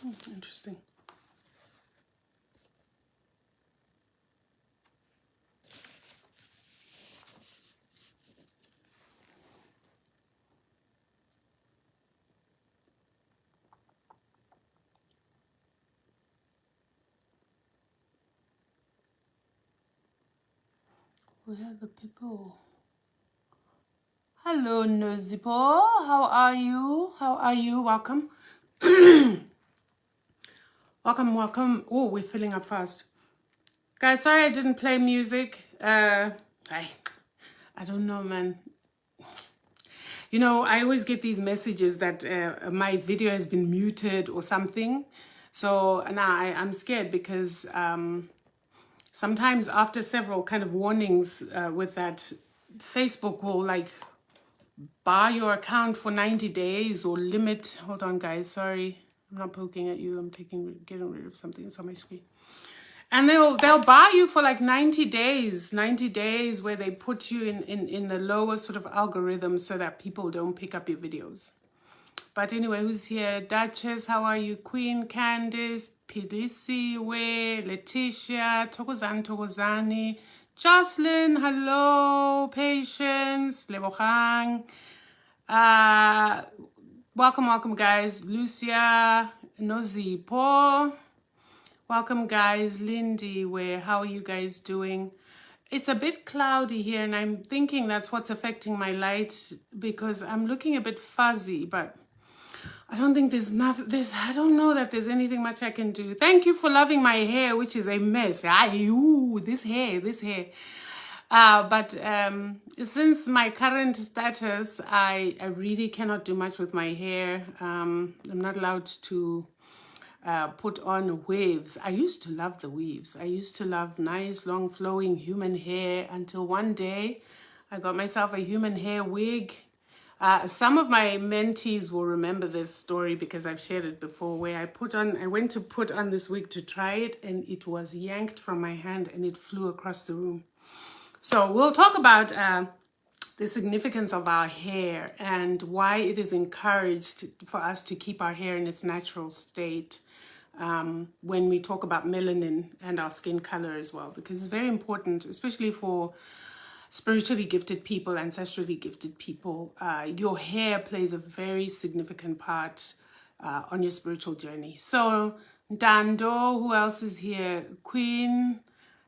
Interesting. Where are the people? Hello, Nozipo. How are you? How are you? Welcome. Welcome. Oh, we're filling up fast. Guys, sorry I didn't play music. I don't know, man. You know, I always get these messages that my video has been muted or something. So now I'm scared because sometimes after several kind of warnings with that, Facebook will like bar your account for 90 days or limit. Hold on, guys. Sorry. I'm not poking at you. I'm getting rid of something that's on my screen. And they'll bar you for like 90 days where they put you in the lower sort of algorithm so that people don't pick up your videos. But anyway, who's here? Duchess, how are you? Queen, Candice, Pilisi, Way, Letitia, Tokozani, Jocelyn, hello, Patience, Lebogang. Welcome, guys. Lucia, Nozi, Paul. Welcome, guys. Lindy, how are you guys doing? It's a bit cloudy here, and I'm thinking that's what's affecting my light because I'm looking a bit fuzzy, but I don't think I don't know that there's anything much I can do. Thank you for loving my hair, which is a mess. This hair. But since my current status, I really cannot do much with my hair. I'm not allowed to put on waves. I used to love the weaves. I used to love nice, long, flowing human hair until one day I got myself a human hair wig. Some of my mentees will remember this story because I've shared it before, where I went to put on this wig to try it and it was yanked from my hand and it flew across the room. So we'll talk about the significance of our hair and why it is encouraged for us to keep our hair in its natural state when we talk about melanin and our skin color as well, because it's very important, especially for spiritually gifted people, ancestrally gifted people. Your hair plays a very significant part on your spiritual journey. So Dando, who else is here? Queen.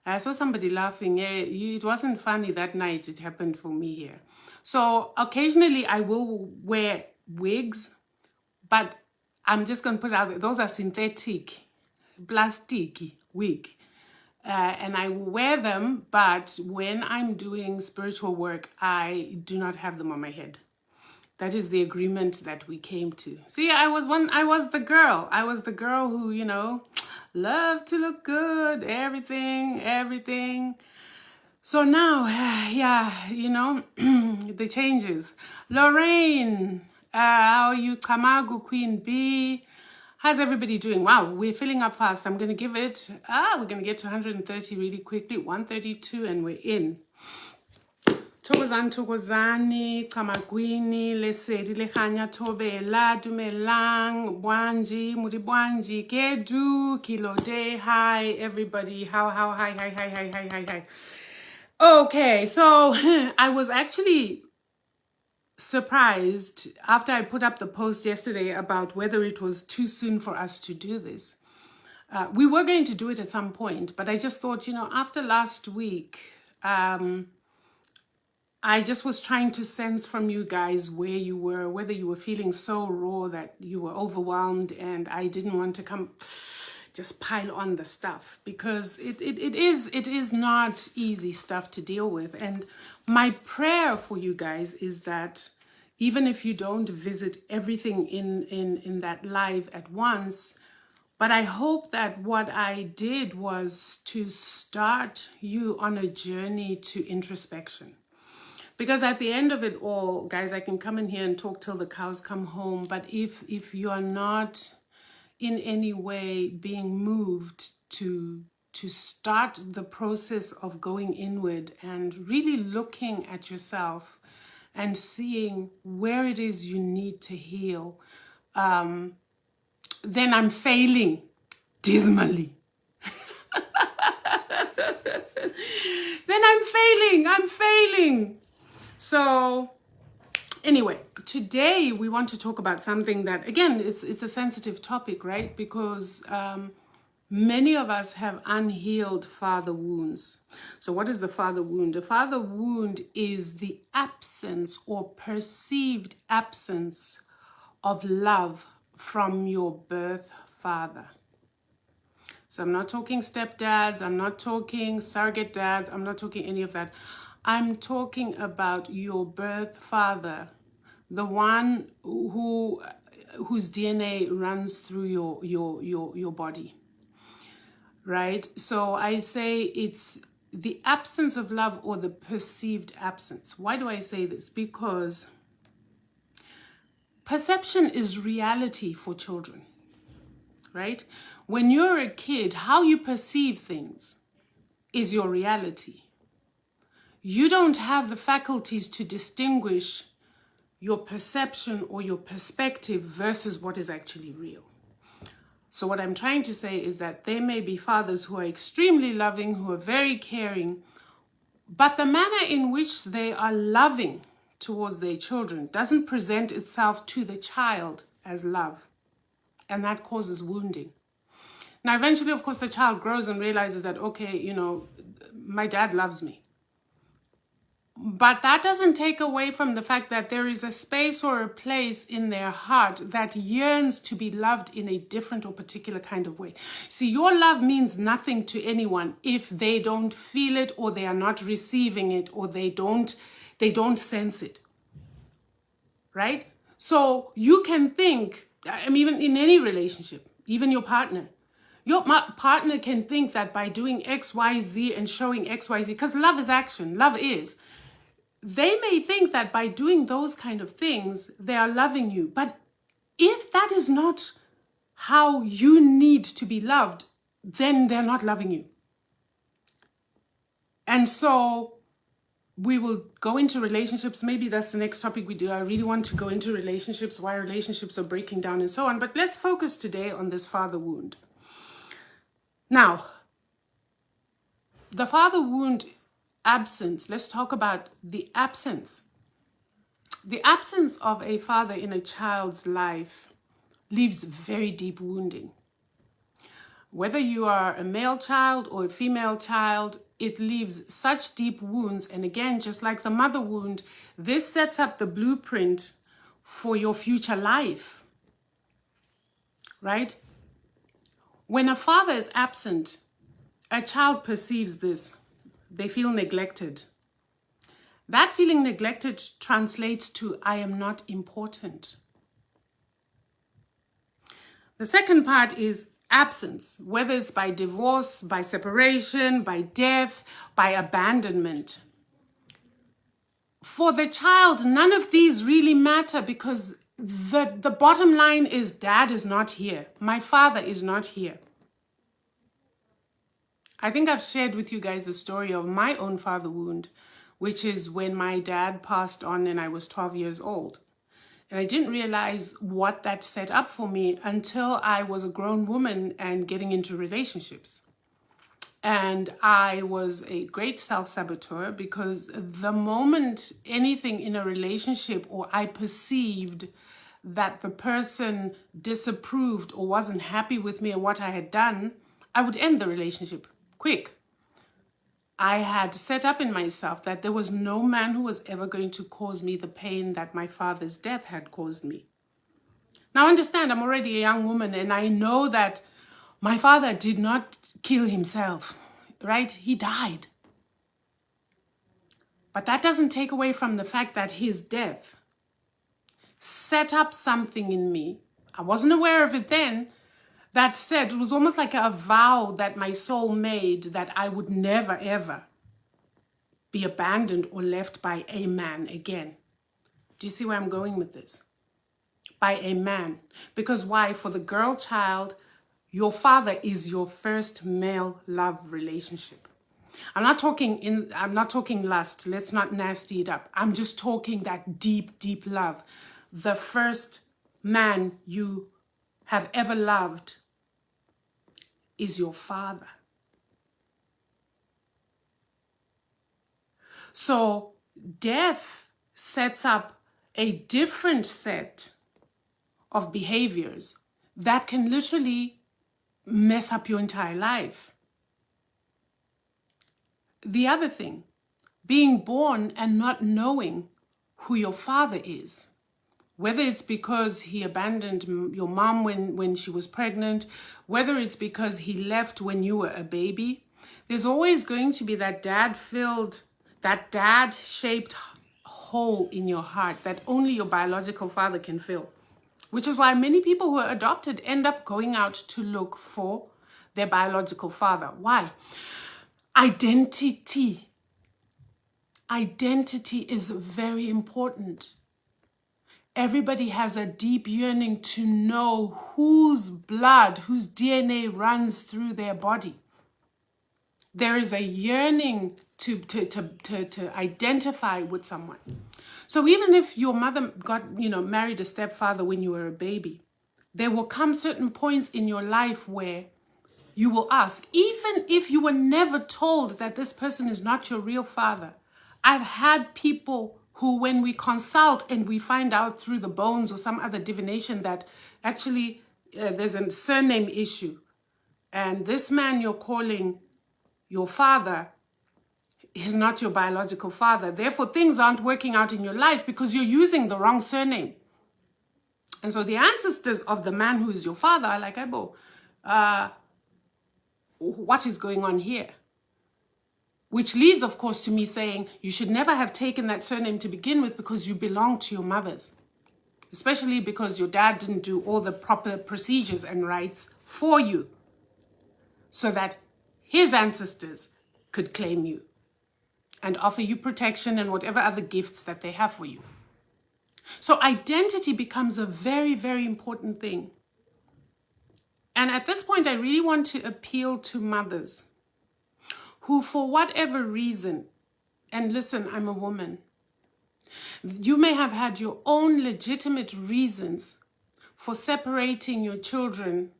I saw somebody laughing. Yeah, it wasn't funny that night. It happened for me here. So occasionally I will wear wigs, but I'm just going to put it out there. Those are synthetic, plastic wig. And I wear them, but when I'm doing spiritual work, I do not have them on my head. That is the agreement that we came to. See, I was the girl. I was the girl who, loved to look good, everything. So now, the changes. Lorraine, how are you? Kamagu, Queen B. How's everybody doing? Wow, we're filling up fast. I'm going to give it, we're going to get to 130 really quickly. 132 and we're in. Thokozani, Kamagwini, Lesedi, Lehanya, Tobela, Dumelang, Bwanji, Mudibwanji, Kedu, Kilode. Hi, everybody. Hi. Okay, so I was actually surprised after I put up the post yesterday about whether it was too soon for us to do this. We were going to do it at some point, but I just thought, after last week, I just was trying to sense from you guys where you were, whether you were feeling so raw that you were overwhelmed, and I didn't want to come just pile on the stuff because it is not easy stuff to deal with. And my prayer for you guys is that even if you don't visit everything in that live at once, but I hope that what I did was to start you on a journey to introspection. Because at the end of it all, guys, I can come in here and talk till the cows come home. But if you are not in any way being moved to start the process of going inward and really looking at yourself and seeing where it is you need to heal, then I'm failing dismally. Then I'm failing. So anyway, today we want to talk about something that, again, it's a sensitive topic, right? Because many of us have unhealed father wounds. So what is the father wound? A father wound is the absence or perceived absence of love from your birth father. So I'm not talking stepdads, I'm not talking surrogate dads, I'm not talking any of that. I'm talking about your birth father, the one whose DNA runs through your body, right? So I say it's the absence of love or the perceived absence. Why do I say this? Because perception is reality for children, right? When you're a kid, how you perceive things is your reality. You don't have the faculties to distinguish your perception or your perspective versus what is actually real. So what I'm trying to say is that there may be fathers who are extremely loving, who are very caring, but the manner in which they are loving towards their children doesn't present itself to the child as love. And that causes wounding. Now, eventually, of course, the child grows and realizes that, okay, you know, my dad loves me. But that doesn't take away from the fact that there is a space or a place in their heart that yearns to be loved in a different or particular kind of way. See, your love means nothing to anyone if they don't feel it or they are not receiving it or they don't sense it, right? So you can think, I mean, even in any relationship, even your partner can think that by doing X, Y, Z and showing X, Y, Z, because love is action, love is. They may think that by doing those kind of things, they are loving you. But if that is not how you need to be loved, then they're not loving you. And so we will go into relationships. Maybe that's the next topic we do. I really want to go into relationships, why relationships are breaking down and so on. But let's focus today on this father wound. Now, the father wound absence. Let's talk about the absence. The absence of a father in a child's life leaves very deep wounding. Whether you are a male child or a female child, it leaves such deep wounds. And again, just like the mother wound, this sets up the blueprint for your future life, right? When a father is absent, a child perceives this. They feel neglected. That feeling neglected translates to, I am not important. The second part is absence, whether it's by divorce, by separation, by death, by abandonment. For the child, none of these really matter because the bottom line is dad is not here. My father is not here. I think I've shared with you guys a story of my own father wound, which is when my dad passed on and I was 12 years old. And I didn't realize what that set up for me until I was a grown woman and getting into relationships. And I was a great self-saboteur because the moment anything in a relationship or I perceived that the person disapproved or wasn't happy with me and what I had done, I would end the relationship quick. I had set up in myself that there was no man who was ever going to cause me the pain that my father's death had caused me. Now understand, I'm already a young woman and I know that my father did not kill himself, right? He died. But that doesn't take away from the fact that his death set up something in me. I wasn't aware of it then. That said, it was almost like a vow that my soul made that I would never, ever be abandoned or left by a man again. Do you see where I'm going with this? By a man. Because why? For the girl child, your father is your first male love relationship. I'm not talking lust. Let's not nasty it up. I'm just talking that deep, deep love. The first man you have ever loved is your father. So death sets up a different set of behaviors that can literally mess up your entire life. The other thing, being born and not knowing who your father is, whether it's because he abandoned your mom when she was pregnant, whether it's because he left when you were a baby, there's always going to be that dad-shaped hole in your heart that only your biological father can fill. Which is why many people who are adopted end up going out to look for their biological father. Why? Identity. Identity is very important. Everybody has a deep yearning to know whose blood, whose DNA runs through their body. There is a yearning to identify with someone. So even if your mother married a stepfather when you were a baby, there will come certain points in your life where you will ask, even if you were never told that this person is not your real father. I've had people who, when we consult and we find out through the bones or some other divination that actually there's a surname issue, and this man you're calling your father is not your biological father. Therefore, things aren't working out in your life because you're using the wrong surname. And so the ancestors of the man who is your father are like, Ebo, what is going on here? Which leads, of course, to me saying you should never have taken that surname to begin with because you belong to your mothers. Especially because your dad didn't do all the proper procedures and rites for you so that his ancestors could claim you and offer you protection and whatever other gifts that they have for you. So identity becomes a very, very important thing. And at this point, I really want to appeal to mothers who, for whatever reason, and listen, I'm a woman, you may have had your own legitimate reasons for separating your children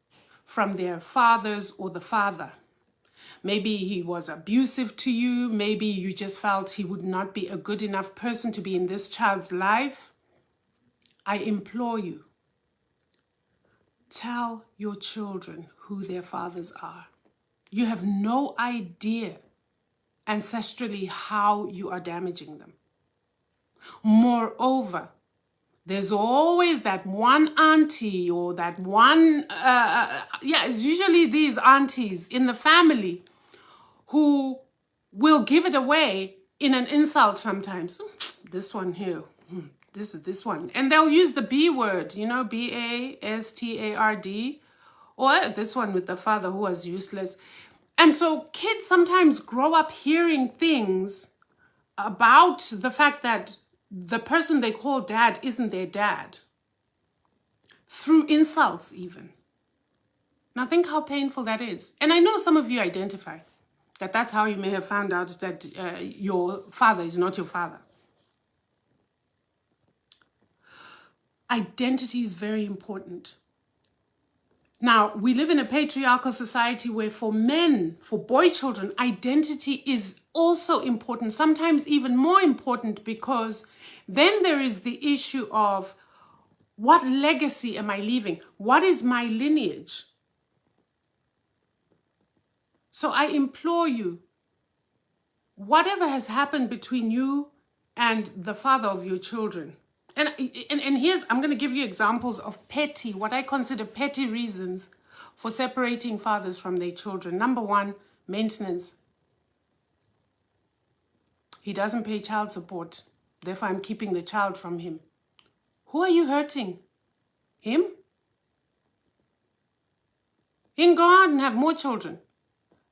from their fathers or the father. Maybe he was abusive to you. Maybe you just felt he would not be a good enough person to be in this child's life. I implore you, tell your children who their fathers are. You have no idea ancestrally how you are damaging them. Moreover, there's always that one auntie or that one, it's usually these aunties in the family who will give it away in an insult sometimes. This one here, this one. And they'll use the B word, B-A-S-T-A-R-D, or this one with the father who was useless. And so kids sometimes grow up hearing things about the fact that the person they call dad isn't their dad, through insults even. Now think how painful that is. And I know some of you identify that that's how you may have found out that your father is not your father. Identity is very important. Now, we live in a patriarchal society where for men, for boy children, identity is also important, sometimes even more important, because then there is the issue of what legacy am I leaving? What is my lineage? So I implore you, whatever has happened between you and the father of your children, and here's, I'm going to give you examples of what I consider petty reasons for separating fathers from their children. Number one, maintenance. He doesn't pay child support, therefore I'm keeping the child from him. Who are you hurting? Him? You can go out and have more children.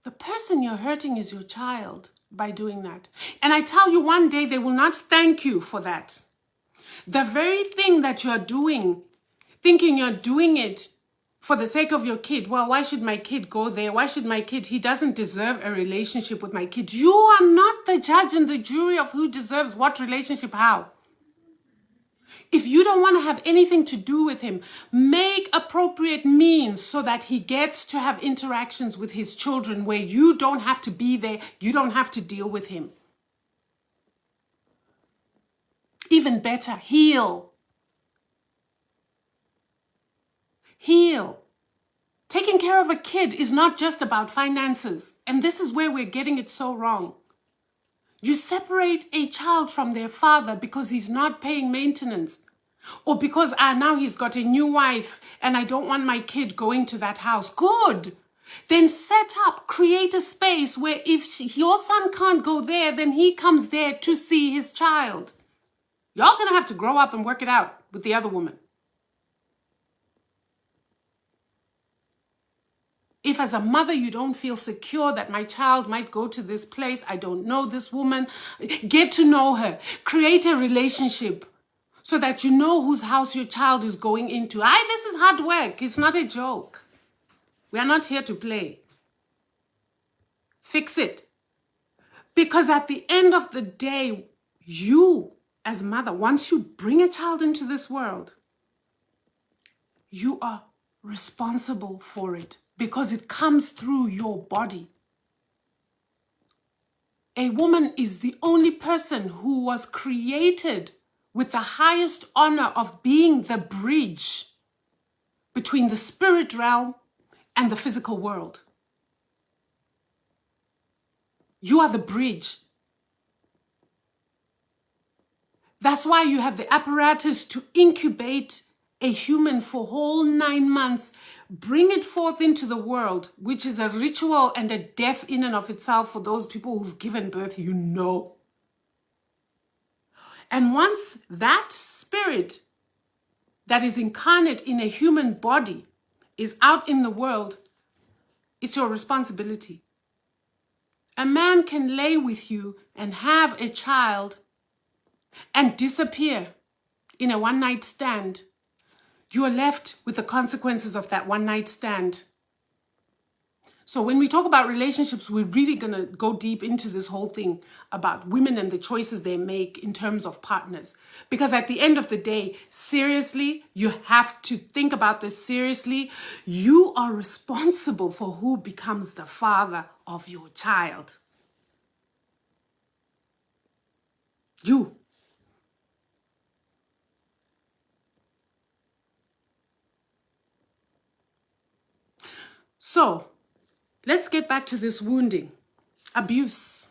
The person you're hurting is your child by doing that. And I tell you, one day they will not thank you for that. The very thing that you're doing, thinking you're doing it for the sake of your kid. Well, why should my kid go there? Why should my kid? He doesn't deserve a relationship with my kid. You are not the judge and the jury of who deserves what relationship, how. If you don't want to have anything to do with him, make appropriate means so that he gets to have interactions with his children where you don't have to be there, you don't have to deal with him. Even better, heal. Heal. Taking care of a kid is not just about finances. And this is where we're getting it so wrong. You separate a child from their father because he's not paying maintenance. Or because now he's got a new wife and I don't want my kid going to that house. Good. Then set up, create a space where if your son can't go there, then he comes there to see his child. Y'all gonna have to grow up and work it out with the other woman. If as a mother you don't feel secure that my child might go to this place, I don't know this woman, get to know her. Create a relationship so that you know whose house your child is going into. This is hard work. It's not a joke. We are not here to play. Fix it. Because at the end of the day, you as mother, once you bring a child into this world, you are responsible for it because it comes through your body. A woman is the only person who was created with the highest honor of being the bridge between the spirit realm and the physical world. You are the bridge. That's why you have the apparatus to incubate a human for whole 9 months, bring it forth into the world, which is a ritual and a death in and of itself for those people who've given birth, you know. And once that spirit that is incarnate in a human body is out in the world, it's your responsibility. A man can lay with you and have a child and disappear in a one-night stand. You are left with the consequences of that one-night stand. So when we talk about relationships, we're really going to go deep into this whole thing about women and the choices they make in terms of partners. Because at the end of the day, seriously, you have to think about this seriously. You are responsible for who becomes the father of your child. You. So, let's get back to this wounding. Abuse.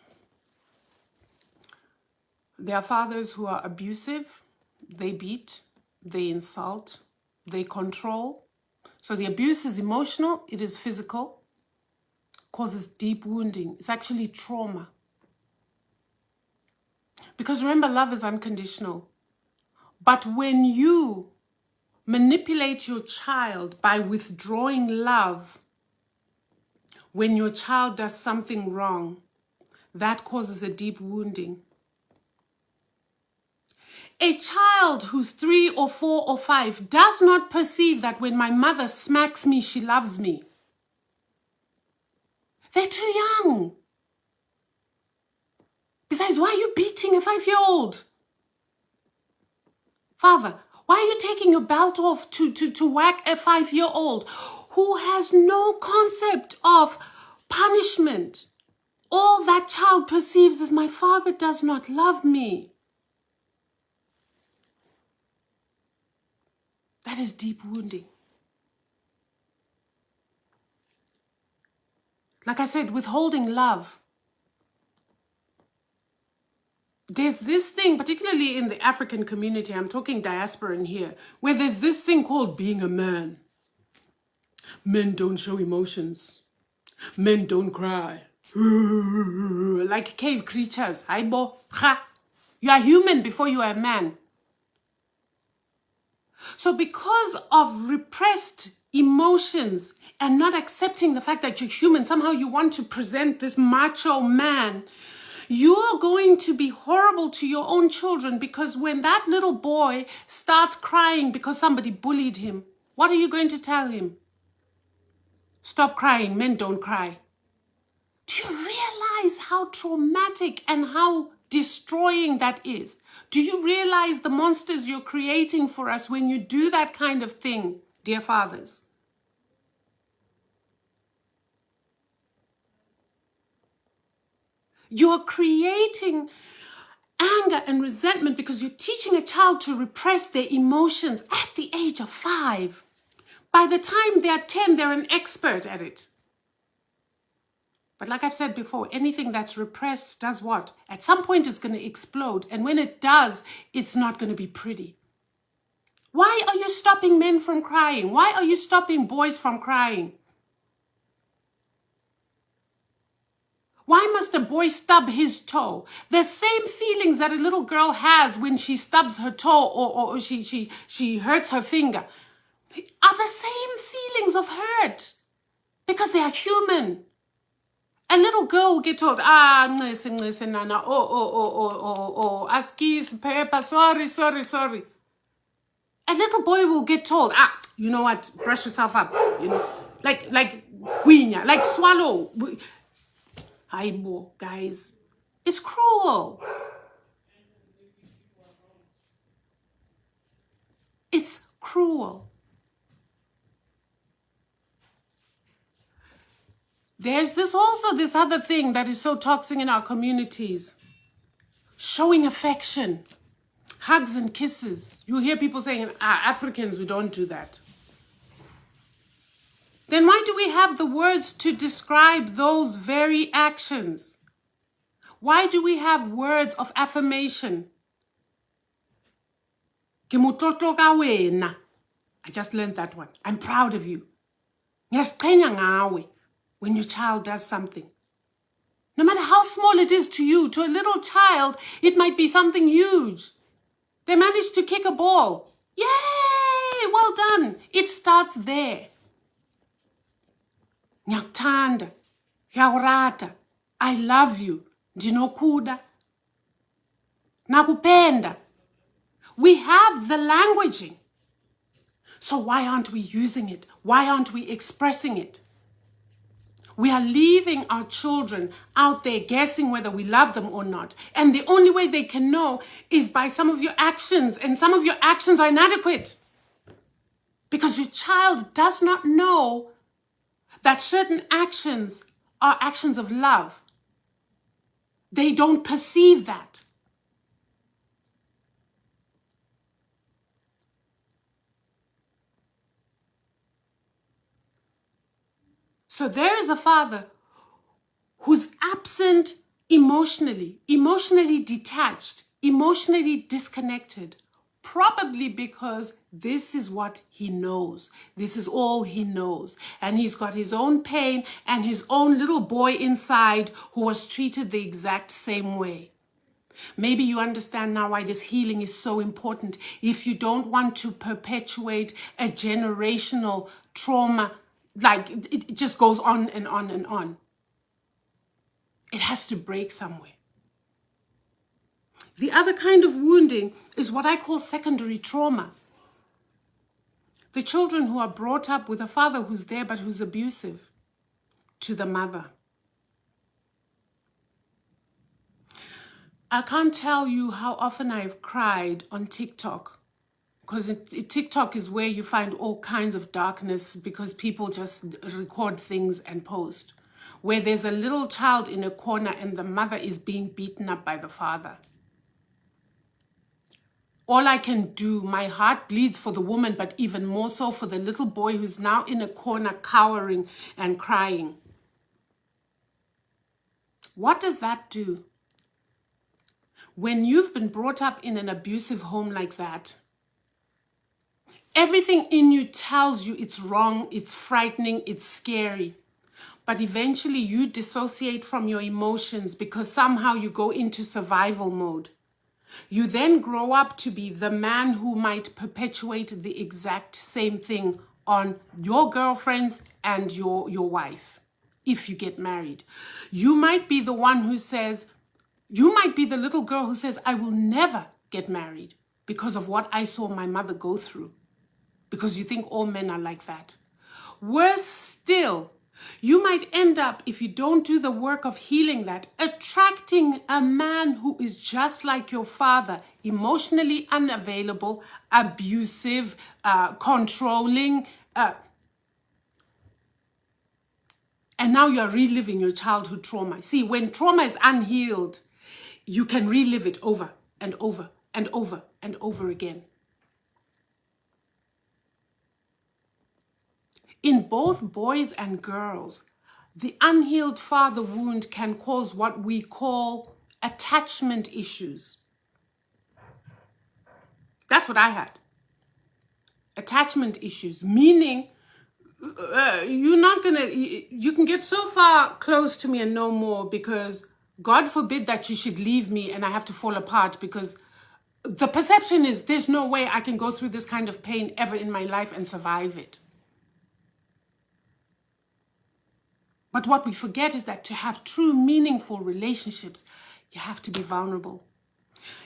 There are fathers who are abusive. They beat, they insult, they control. So the abuse is emotional, it is physical, causes deep wounding. It's actually trauma. Because remember, love is unconditional. But when you manipulate your child by withdrawing love, when your child does something wrong, that causes a deep wounding. A child who's 3 or 4 or 5 does not perceive that when my mother smacks me, she loves me. They're too young. Besides, why are you beating a 5-year-old? Father, why are you taking your belt off to whack a 5-year-old who has no concept of punishment? All that child perceives is my father does not love me. That is deep wounding. Like I said, withholding love. There's this thing, particularly in the African community, I'm talking diaspora in here, where there's this thing called being a man. Men don't show emotions. Men don't cry. Like cave creatures. Aibo, ha. You are human before you are a man. So because of repressed emotions and not accepting the fact that you're human, somehow you want to present this macho man, you are going to be horrible to your own children, because when that little boy starts crying because somebody bullied him, what are you going to tell him? Stop crying, men don't cry. Do you realize how traumatic and how destroying that is? Do you realize the monsters you're creating for us when you do that kind of thing, dear fathers? You're creating anger and resentment because you're teaching a child to repress their emotions at the age of 5. By the time they're 10, they're an expert at it. But like I've said before, anything that's repressed does what? At some point it's going to explode. And when it does, it's not going to be pretty. Why are you stopping men from crying? Why are you stopping boys from crying? Why must a boy stub his toe? The same feelings that a little girl has when she stubs her toe or she hurts her finger are the same feelings of hurt because they are human. A little girl will get told, nana, askis, pepper, sorry. A little boy will get told, you know what, brush yourself up, you know, like guinya, like swallow. Aibo, guys, it's cruel. It's cruel. There's this other thing that is so toxic in our communities. Showing affection. Hugs and kisses. You hear people saying, Africans, we don't do that. Then why do we have the words to describe those very actions? Why do we have words of affirmation? I just learned that one. I'm proud of you. When your child does something. No matter how small it is to you, to a little child, it might be something huge. They managed to kick a ball. Yay! Well done. It starts there. Nyakuthanda, yaurata, I love you. Ndinokuda, nakupenda. We have the languaging. So why aren't we using it? Why aren't we expressing it? We are leaving our children out there guessing whether we love them or not. And the only way they can know is by some of your actions. And some of your actions are inadequate. Because your child does not know that certain actions are actions of love. They don't perceive that. So there is a father who's absent emotionally detached, emotionally disconnected, probably because this is what he knows. This is all he knows. And he's got his own pain and his own little boy inside who was treated the exact same way. Maybe you understand now why this healing is so important. If you don't want to perpetuate a generational trauma, like it just goes on and on and on. It has to break somewhere. The other kind of wounding is what I call secondary trauma. The children who are brought up with a father who's there but who's abusive to the mother. I can't tell you how often I've cried on TikTok. Because TikTok is where you find all kinds of darkness because people just record things and post. Where there's a little child in a corner and the mother is being beaten up by the father. All I can do, my heart bleeds for the woman, but even more so for the little boy who's now in a corner cowering and crying. What does that do? When you've been brought up in an abusive home like that, everything in you tells you it's wrong, it's frightening, it's scary. But eventually you dissociate from your emotions because somehow you go into survival mode. You then grow up to be the man who might perpetuate the exact same thing on your girlfriends and your wife if you get married. You might be the one who says, you might be the little girl who says, I will never get married because of what I saw my mother go through. Because you think all men are like that. Worse still, You might end up, if you don't do the work of healing that, attracting a man who is just like your father, emotionally unavailable, abusive, controlling, and now you're reliving your childhood trauma. See, when trauma is unhealed, you can relive it over and over and over and over again. In both boys and girls, the unhealed father wound can cause what we call attachment issues. That's what I had. Attachment issues, meaning you can get so far close to me and no more, because God forbid that you should leave me and I have to fall apart, because the perception is there's no way I can go through this kind of pain ever in my life and survive it. But what we forget is that to have true, meaningful relationships, you have to be vulnerable.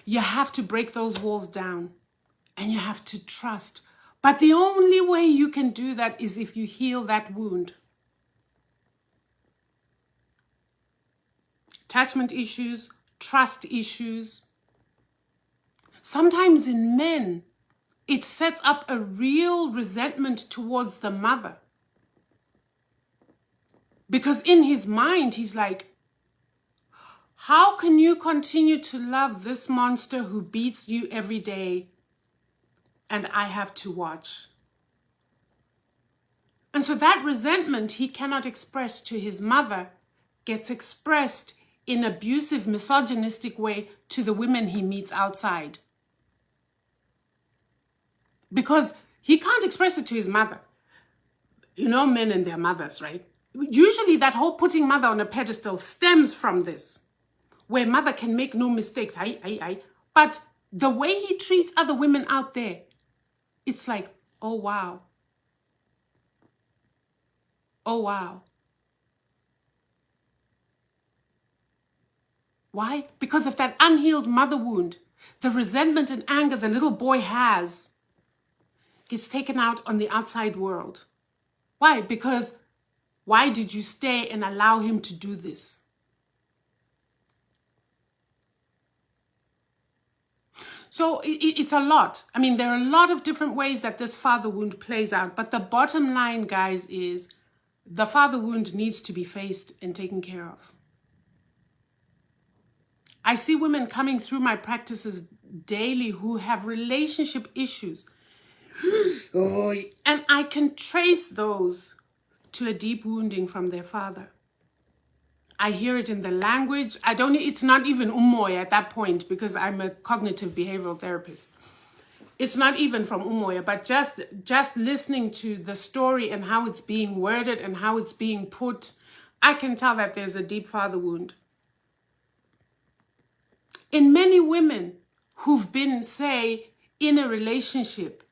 You have to break those walls down, and you have to trust. But the only way you can do that is if you heal that wound. Attachment issues, trust issues. Sometimes in men, it sets up a real resentment towards the mother. Because in his mind, he's like, how can you continue to love this monster who beats you every day and I have to watch? And so that resentment he cannot express to his mother gets expressed in abusive, misogynistic way to the women he meets outside. Because he can't express it to his mother. You know, men and their mothers, right? Usually that whole putting mother on a pedestal stems from this, where mother can make no mistakes. But the way he treats other women out there, it's like, oh, wow. Oh, wow. Why? Because of that unhealed mother wound. The resentment and anger the little boy has gets taken out on the outside world. Why? Because why did you stay and allow him to do this? So it's a lot. I mean, there are a lot of different ways that this father wound plays out. But the bottom line, guys, is the father wound needs to be faced and taken care of. I see women coming through my practices daily who have relationship issues. And I can trace those to a deep wounding from their father. I hear it in the language. It's not even umoya at that point, because I'm a cognitive behavioral therapist. It's not even from umoya, but just listening to the story and how it's being worded and how it's being put, I can tell that there's a deep father wound. In many women who've been, say, in a relationship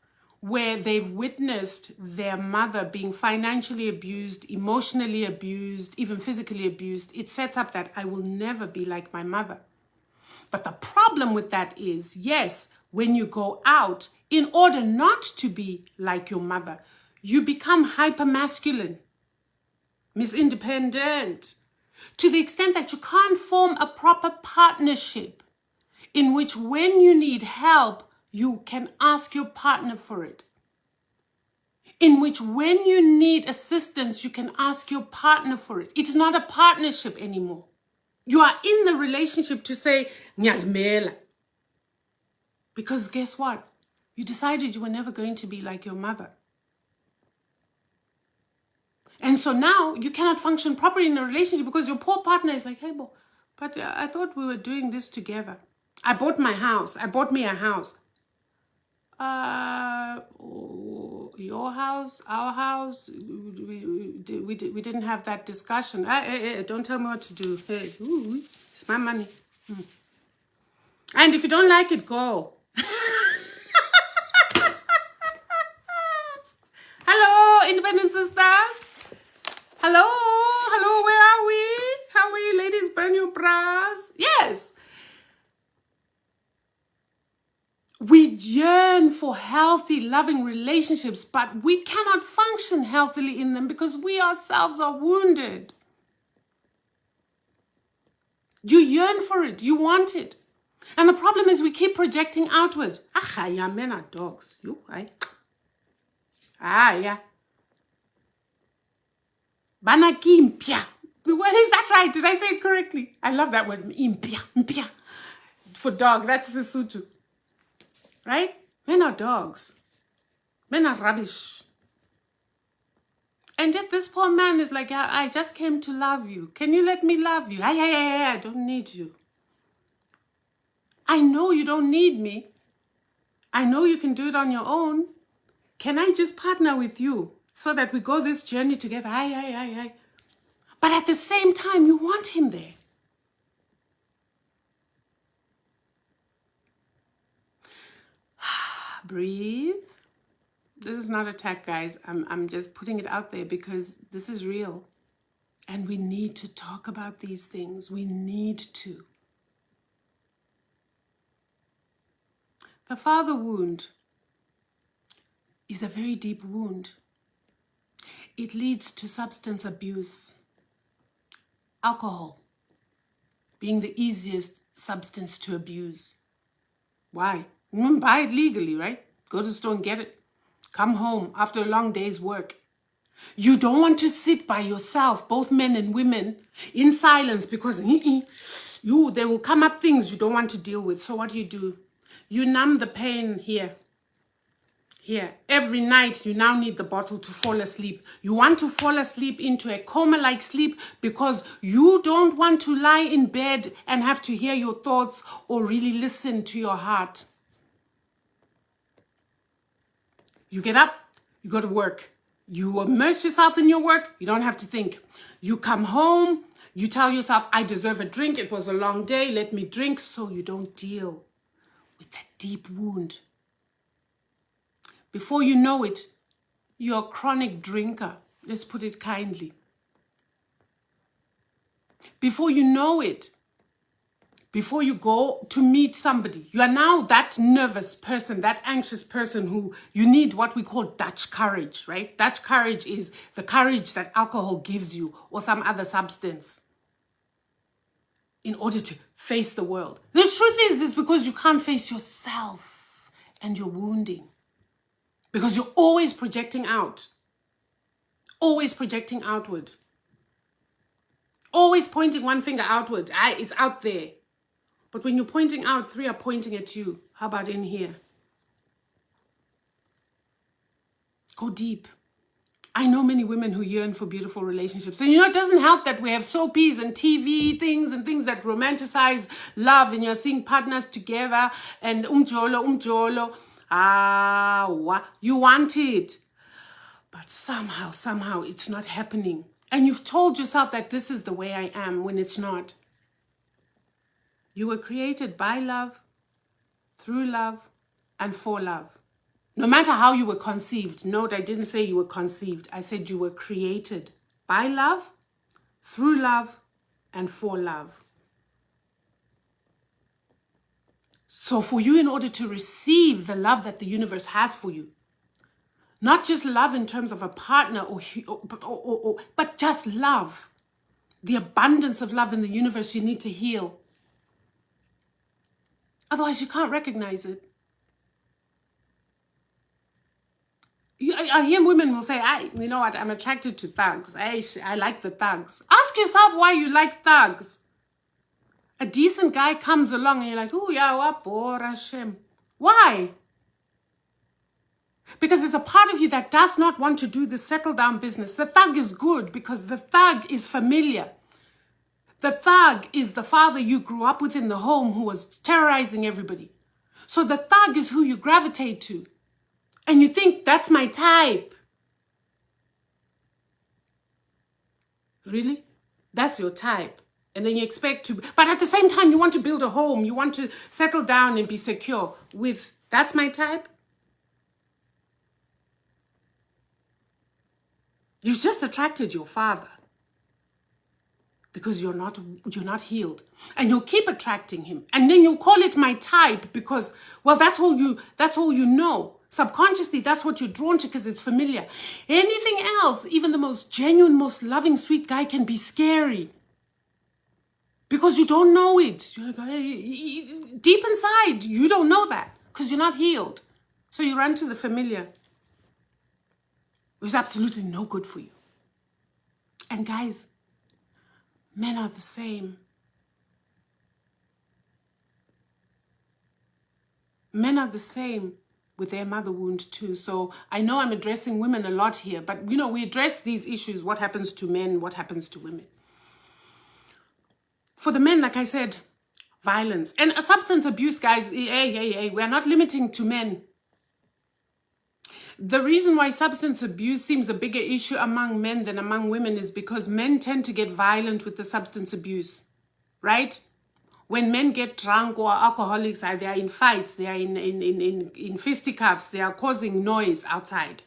where they've witnessed their mother being financially abused, emotionally abused, even physically abused, it sets up that I will never be like my mother. But the problem with that is, yes, when you go out, in order not to be like your mother, you become hypermasculine, Miss Independent, to the extent that you can't form a proper partnership in which when you need help, you can ask your partner for it. In which when you need assistance, you can ask your partner for it. It's not a partnership anymore. You are in the relationship to say, Nyazmela. Because guess what? You decided you were never going to be like your mother. And so now you cannot function properly in a relationship because your poor partner is like, hey, but I thought we were doing this together. I bought my house. I bought me a house. Your house, our house, we didn't have that discussion. Don't tell me what to do. Hey, it's my money. And if you don't like it, go. Hello, independent sisters. Hello, where are we? How are you ladies? Burn your bras. Yes. We yearn for healthy, loving relationships, but we cannot function healthily in them because we ourselves are wounded. You yearn for it. You want it. And the problem is we keep projecting outward. Ah, yeah, men are dogs. You, I. Ah, yeah. Banaki impia. What is that right? Did I say it correctly? I love that word. Impia, impia. For dog, that's the Sotho. Right? Men are dogs. Men are rubbish. And yet this poor man is like, I just came to love you. Can you let me love you? I don't need you. I know you don't need me. I know you can do it on your own. Can I just partner with you so that we go this journey together? But at the same time, you want him there. Breathe. This is not attack, guys. I'm just putting it out there because this is real. And we need to talk about these things. We need to. The father wound is a very deep wound. It leads to substance abuse. Alcohol being the easiest substance to abuse. Why? You can buy it legally, right? Go to the store and get it. Come home after a long day's work. You don't want to sit by yourself, both men and women, in silence because there will come up things you don't want to deal with. So what do? You numb the pain here. Here. Every night you now need the bottle to fall asleep. You want to fall asleep into a coma-like sleep because you don't want to lie in bed and have to hear your thoughts or really listen to your heart. You get up, you go to work. You immerse yourself in your work, you don't have to think. You come home, you tell yourself, I deserve a drink, it was a long day, let me drink, so you don't deal with that deep wound. Before you know it, you're a chronic drinker. Let's put it kindly. Before you know it, before you go to meet somebody, you are now that nervous person, that anxious person who you need what we call Dutch courage, right? Dutch courage is the courage that alcohol gives you or some other substance in order to face the world. The truth is, it's because you can't face yourself and you're wounding. Because you're always projecting out. Always projecting outward. Always pointing one finger outward. It's out there. But when you're pointing out, 3 are pointing at you. How about in here? Go deep. I know many women who yearn for beautiful relationships. And it doesn't help that we have soapies and TV things and things that romanticize love and you're seeing partners together and umjolo. You want it. But somehow it's not happening. And you've told yourself that this is the way I am when it's not. You were created by love, through love, and for love. No matter how you were conceived. Note, I didn't say you were conceived. I said you were created by love, through love, and for love. So for you, in order to receive the love that the universe has for you, not just love in terms of a partner but just love, the abundance of love in the universe, you need to heal. Otherwise, you can't recognize it. I hear women will say, you know what, I'm attracted to thugs. I like the thugs. Ask yourself why you like thugs. A decent guy comes along and you're like, oh, yeah, Hashem. Why? Because there's a part of you that does not want to do the settle down business. The thug is good because the thug is familiar. The thug is the father you grew up with in the home who was terrorizing everybody. So the thug is who you gravitate to. And you think, that's my type. Really? That's your type. And then you expect to, but at the same time, you want to build a home. You want to settle down and be secure with, that's my type. You've just attracted your father. because you're not healed. And you'll keep attracting him. And then you call it my type because, well, that's all you know. Subconsciously, that's what you're drawn to because it's familiar. Anything else, even the most genuine, most loving, sweet guy can be scary. Because you don't know it. You're like, hey, deep inside, you don't know that because you're not healed. So you run to the familiar, which is absolutely no good for you. And guys, men are the same. Men are the same with their mother wound too. So I know I'm addressing women a lot here, but you know, we address these issues. What happens to men? What happens to women? For the men, like I said, violence and substance abuse, guys. Hey, we're not limiting to men. The reason why substance abuse seems a bigger issue among men than among women is because men tend to get violent with the substance abuse, right? When men get drunk or alcoholics, they are in fights, they are in fisticuffs, they are causing noise outside.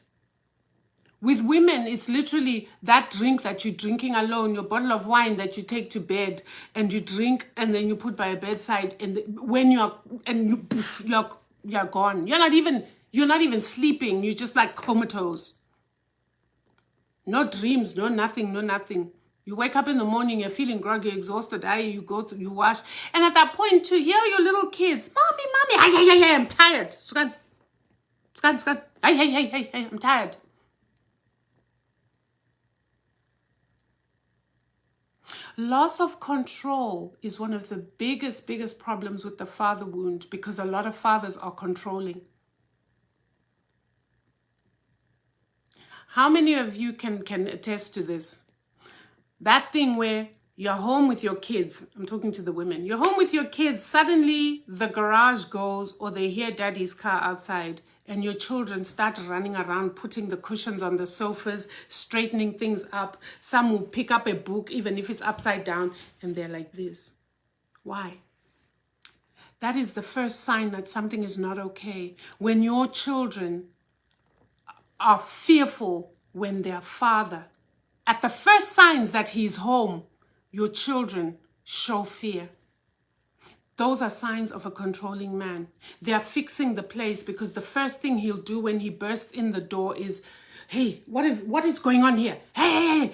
With women, it's literally that drink that you're drinking alone, your bottle of wine that you take to bed and you drink and then you put by a bedside, and when you're gone. You're not even sleeping. You're just like comatose. No dreams, no nothing. You wake up in the morning, you're feeling groggy, you're exhausted. You wash. And at that point too, here are your little kids. Mommy, hey, I'm tired. Scan. Hey, I'm tired. Loss of control is one of the biggest problems with the father wound because a lot of fathers are controlling. How many of you can attest to this? That thing where you're home with your kids. I'm talking to the women. You're home with your kids. Suddenly the garage goes or they hear daddy's car outside and your children start running around, putting the cushions on the sofas, straightening things up. Some will pick up a book, even if it's upside down, and they're like this. Why? That is the first sign that something is not okay. When your children are fearful when their father, at the first signs that he's home, your children show fear. Those are signs of a controlling man. They are fixing the place because the first thing he'll do when he bursts in the door is, hey, what is going on here? Hey,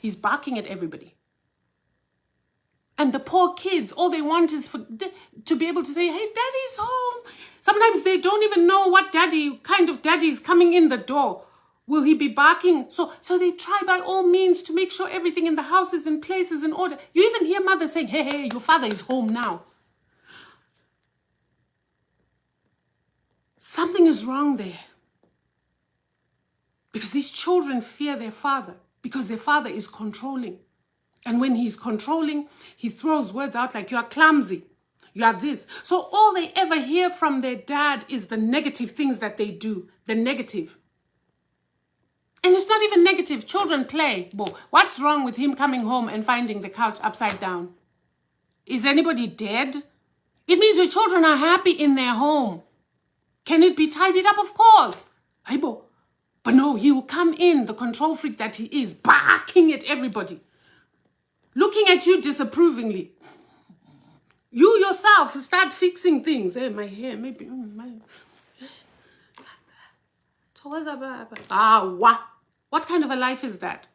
he's barking at everybody. And the poor kids, all they want is to be able to say, hey, daddy's home. Sometimes they don't even know what kind of daddy is coming in the door. Will he be barking? So they try by all means to make sure everything in the house is in place, is in order. You even hear mothers saying, hey, your father is home now. Something is wrong there. Because these children fear their father because their father is controlling. And when he's controlling, he throws words out like, you are clumsy, you are this. So all they ever hear from their dad is the negative things that they do, the negative. And it's not even negative. Children play. What's wrong with him coming home and finding the couch upside down? Is anybody dead? It means your children are happy in their home. Can it be tidied up? Of course. But no, he will come in, the control freak that he is, barking at everybody. Looking at you disapprovingly. You yourself start fixing things. Hey, my hair, maybe. What kind of a life is that?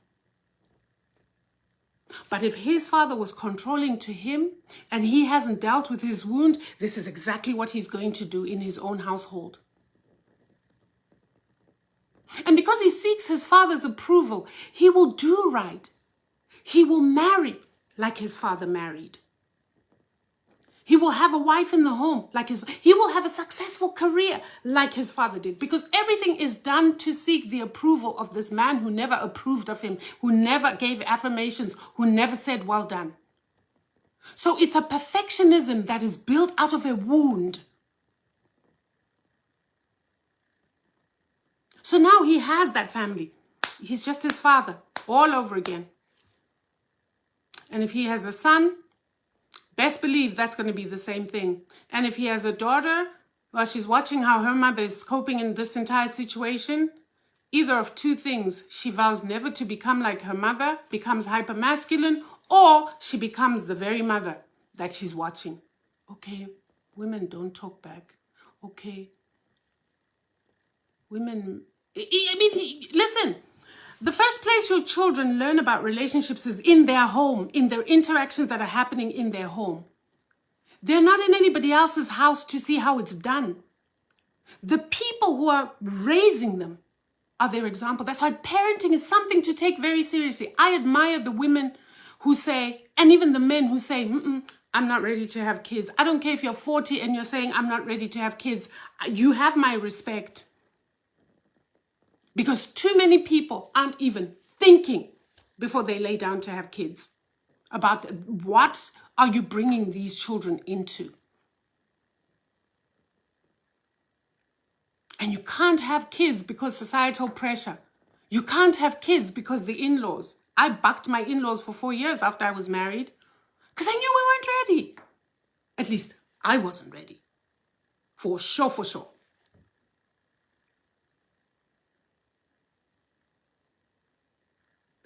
But if his father was controlling to him and he hasn't dealt with his wound, this is exactly what he's going to do in his own household. And because he seeks his father's approval, he will do right. He will marry like his father married. He will have a wife in the home he will have a successful career like his father did, because everything is done to seek the approval of this man who never approved of him, who never gave affirmations, who never said, well done. So it's a perfectionism that is built out of a wound. So now he has that family. He's just his father all over again. And if he has a son, best believe that's going to be the same thing. And if he has a daughter, well, she's watching how her mother is coping in this entire situation. either of two things. She vows never to become like her mother, becomes hypermasculine, or she becomes the very mother that she's watching. Okay, women, don't talk back. Okay. Women, I mean, listen, the first place your children learn about relationships is in their home, in their interactions that are happening in their home. They're not in anybody else's house to see how it's done. The people who are raising them are their example. That's why parenting is something to take very seriously. I admire the women who say, and even the men who say, I'm not ready to have kids. I don't care if you're 40 and you're saying, I'm not ready to have kids. You have my respect. Because too many people aren't even thinking before they lay down to have kids about what are you bringing these children into. And you can't have kids because societal pressure. You can't have kids because the in-laws. I bucked my in-laws for 4 years after I was married because I knew we weren't ready. At least I wasn't ready. For sure, for sure.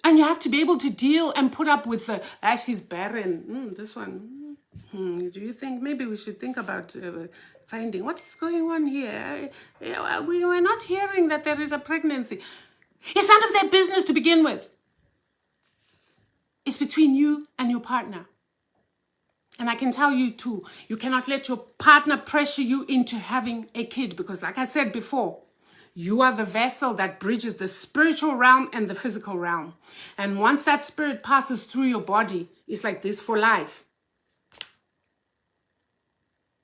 And you have to be able to deal and put up with the, she's barren. This one. Do you think maybe we should think about finding what is going on here? We were not hearing that there is a pregnancy. It's none of their business to begin with. It's between you and your partner. And I can tell you too, you cannot let your partner pressure you into having a kid because like I said before, you are the vessel that bridges the spiritual realm and the physical realm. And once that spirit passes through your body, it's like this for life.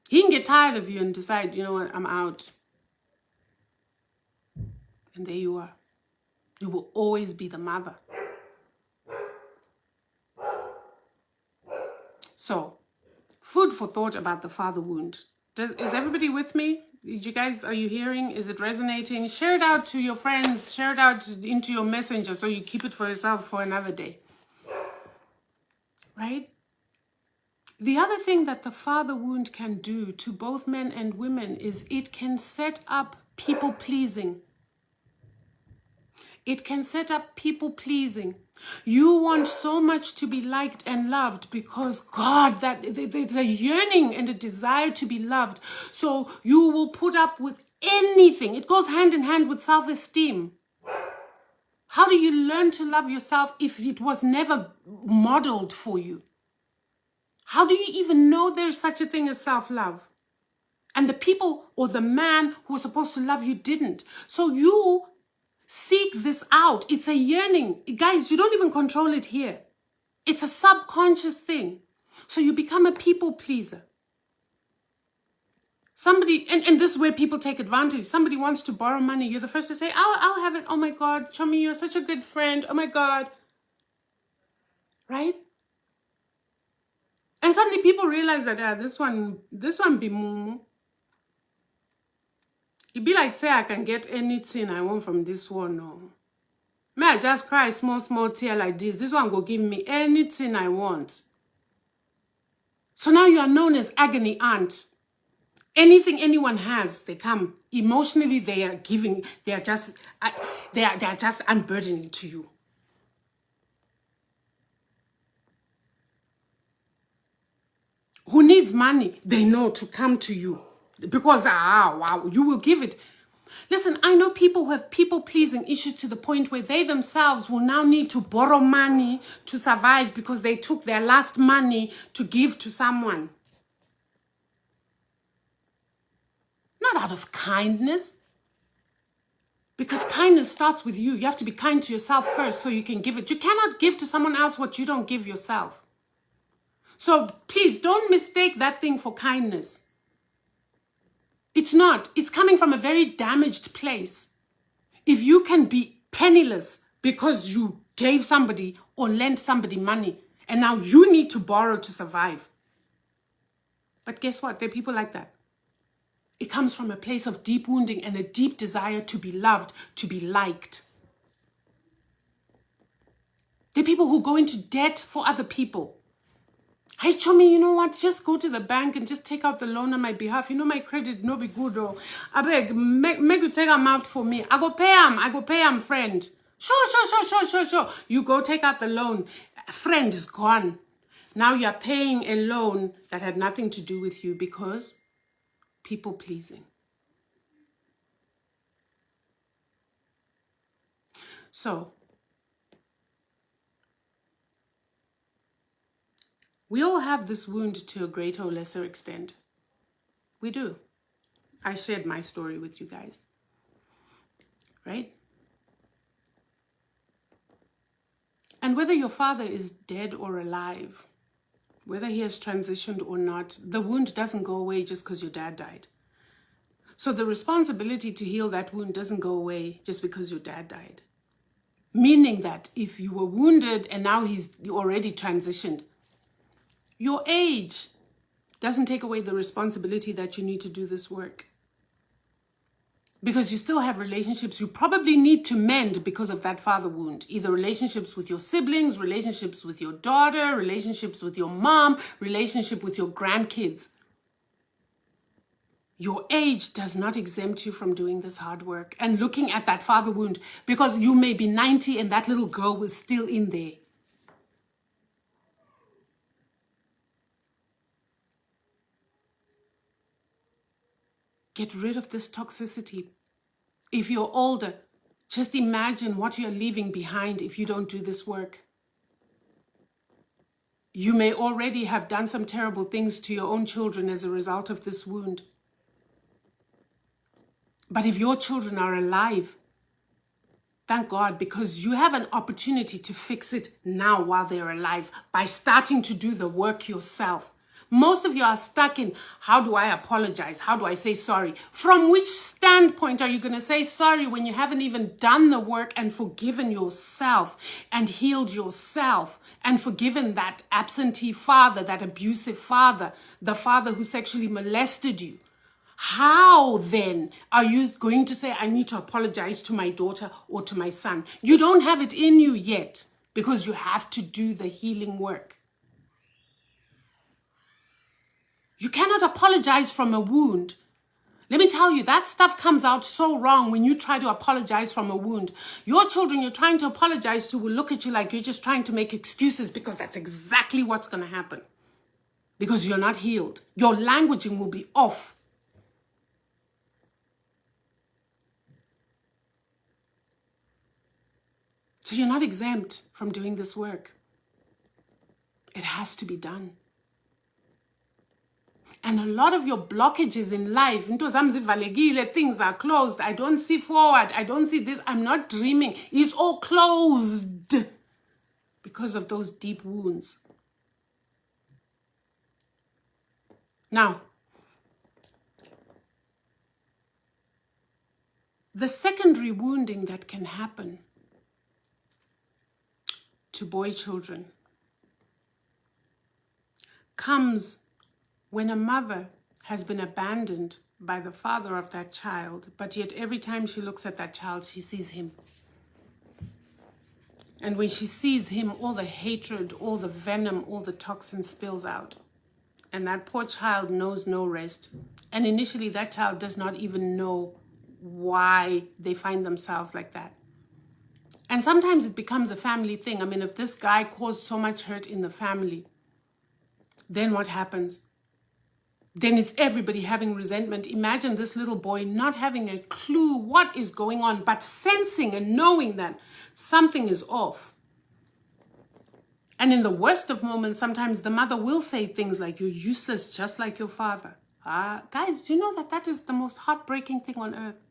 He can get tired of you and decide, you know what, I'm out. And there you are. You will always be the mother. So, food for thought about the father wound. Is everybody with me? Are you hearing? Is it resonating? Share it out to your friends. Share it out into your messenger so you keep it for yourself for another day. Right? The other thing that the father wound can do to both men and women is it can set up people pleasing. It can set up people pleasing. You want so much to be liked and loved because God, that there's a yearning and a desire to be loved. So you will put up with anything. It goes hand in hand with self-esteem. How do you learn to love yourself if it was never modeled for you? How do you even know there's such a thing as self-love? And the people or the man who was supposed to love you didn't. So you seek this out. It's a yearning. Guys, you don't even control it here. It's a subconscious thing. So you become a people pleaser. Somebody, and this is where people take advantage. Somebody wants to borrow money. You're the first to say, I'll have it. Oh my God, Chomi, you're such a good friend. Oh my God. Right? And suddenly people realize that this one be mumu. It be like say I can get anything I want from this one. No. May I just cry small tear like this. This one go give me anything I want. So now you are known as agony aunt. Anything anyone has, they come. Emotionally, they are giving. They are just unburdening to you. Who needs money? They know to come to you. Because, wow, you will give it. Listen, I know people who have people-pleasing issues to the point where they themselves will now need to borrow money to survive because they took their last money to give to someone. Not out of kindness. Because kindness starts with you. You have to be kind to yourself first so you can give it. You cannot give to someone else what you don't give yourself. So please don't mistake that thing for kindness. It's not. It's coming from a very damaged place. If you can be penniless because you gave somebody or lent somebody money and now you need to borrow to survive. But guess what? There are people like that. It comes from a place of deep wounding and a deep desire to be loved, to be liked. There are people who go into debt for other people. Hey, Chomi, you know what? Just go to the bank and just take out the loan on my behalf. You know my credit no be good, or I beg, make you take them out for me. I go pay him, friend. Sure. You go take out the loan. Friend is gone. Now you're paying a loan that had nothing to do with you because people pleasing. So, we all have this wound to a greater or lesser extent. We do. I shared my story with you guys, right? And whether your father is dead or alive, whether he has transitioned or not, the wound doesn't go away just because your dad died. So the responsibility to heal that wound doesn't go away just because your dad died. Meaning that if you were wounded and now he's already transitioned, your age doesn't take away the responsibility that you need to do this work. Because you still have relationships you probably need to mend because of that father wound. Either relationships with your siblings, relationships with your daughter, relationships with your mom, relationship with your grandkids. Your age does not exempt you from doing this hard work and looking at that father wound, because you may be 90 and that little girl was still in there. Get rid of this toxicity. If you're older, just imagine what you're leaving behind if you don't do this work. You may already have done some terrible things to your own children as a result of this wound. But if your children are alive, thank God, because you have an opportunity to fix it now while they're alive by starting to do the work yourself. Most of you are stuck in, how do I apologize? How do I say sorry? From which standpoint are you going to say sorry when you haven't even done the work and forgiven yourself and healed yourself and forgiven that absentee father, that abusive father, the father who sexually molested you? How then are you going to say, I need to apologize to my daughter or to my son? You don't have it in you yet because you have to do the healing work. You cannot apologize from a wound. Let me tell you, that stuff comes out so wrong when you try to apologize from a wound. Your children you're trying to apologize to will look at you like you're just trying to make excuses, because that's exactly what's going to happen. Because you're not healed. Your languaging will be off. So you're not exempt from doing this work. It has to be done. And a lot of your blockages in life, things are closed. I don't see forward. I don't see this. I'm not dreaming. It's all closed because of those deep wounds. Now, the secondary wounding that can happen to boy children comes when a mother has been abandoned by the father of that child, but yet every time she looks at that child, she sees him. And when she sees him, all the hatred, all the venom, all the toxin spills out. And that poor child knows no rest. And initially, that child does not even know why they find themselves like that. And sometimes it becomes a family thing. I mean, if this guy caused so much hurt in the family, then what happens? Then it's everybody having resentment. Imagine this little boy not having a clue what is going on, but sensing and knowing that something is off. And in the worst of moments, sometimes the mother will say things like, you're useless just like your father. Guys, do you know that that is the most heartbreaking thing on earth?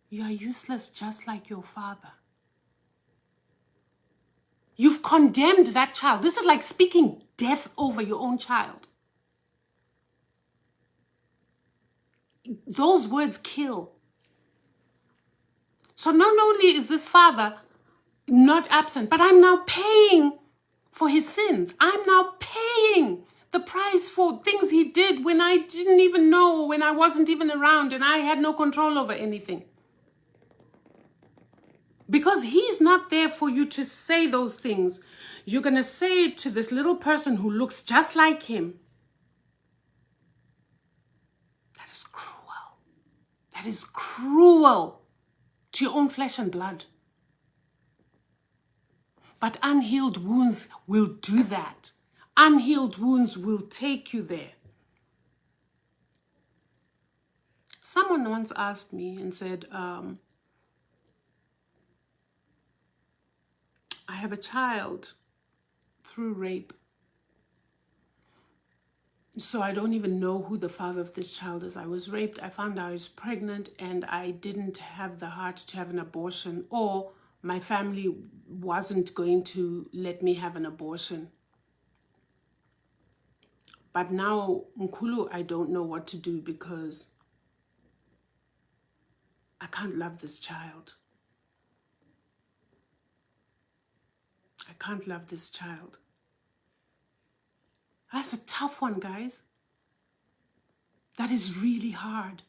You are useless just like your father. You've condemned that child. This is like speaking death over your own child. Those words kill. So not only is this father not absent, but I'm now paying for his sins. I'm now paying the price for things he did when I didn't even know, when I wasn't even around and I had no control over anything. Because he's not there for you to say those things. You're going to say it to this little person who looks just like him. That is cruel. That is cruel to your own flesh and blood. But unhealed wounds will do that. Unhealed wounds will take you there. Someone once asked me and said, I have a child through rape. So I don't even know who the father of this child is. I was raped, I found out I was pregnant, and I didn't have the heart to have an abortion, or my family wasn't going to let me have an abortion. But now, Nkulu, I don't know what to do because I can't love this child. I can't love this child. That's a tough one, guys. That is really hard.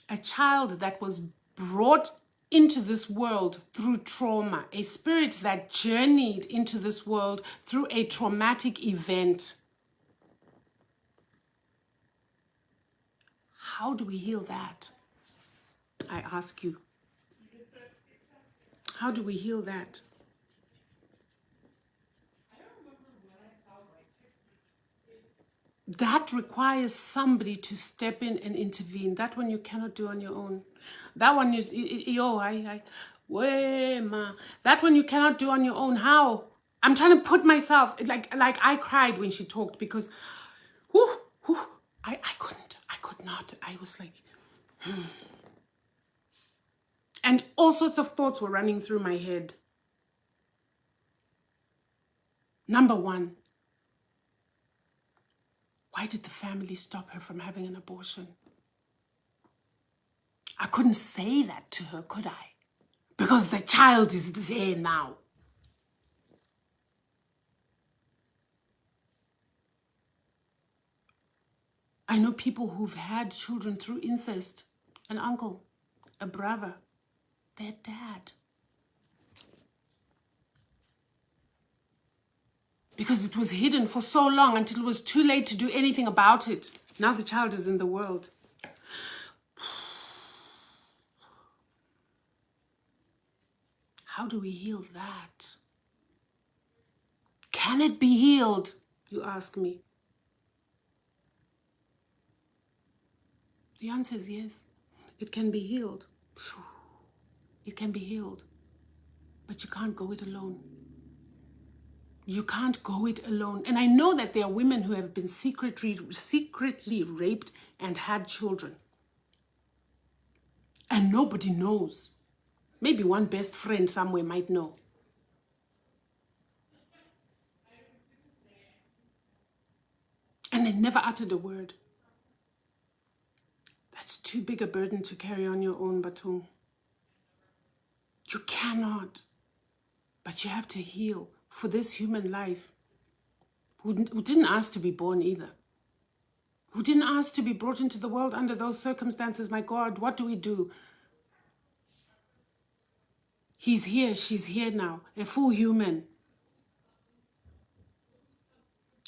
A child that was brought into this world through trauma, a spirit that journeyed into this world through a traumatic event. How do we heal that? I ask you. How do we heal that? That requires somebody to step in and intervene. That one you cannot do on your own. That one is, that one you cannot do on your own. How? I'm trying to put myself, like I cried when she talked because, I could not. I was like, And all sorts of thoughts were running through my head. Number one, why did the family stop her from having an abortion? I couldn't say that to her, could I? Because the child is there now. I know people who've had children through incest, an uncle, a brother, their dad. Because it was hidden for so long until it was too late to do anything about it. Now the child is in the world. How do we heal that? Can it be healed, you ask me? The answer is yes. It can be healed. It can be healed. But you can't go it alone. You can't go it alone. And I know that there are women who have been secretly raped and had children. And nobody knows. Maybe one best friend somewhere might know. And they never uttered a word. That's too big a burden to carry on your own, Batum. You cannot. But you have to heal for this human life who didn't ask to be born either. Who didn't ask to be brought into the world under those circumstances. My God, what do we do? He's here, she's here now, a full human.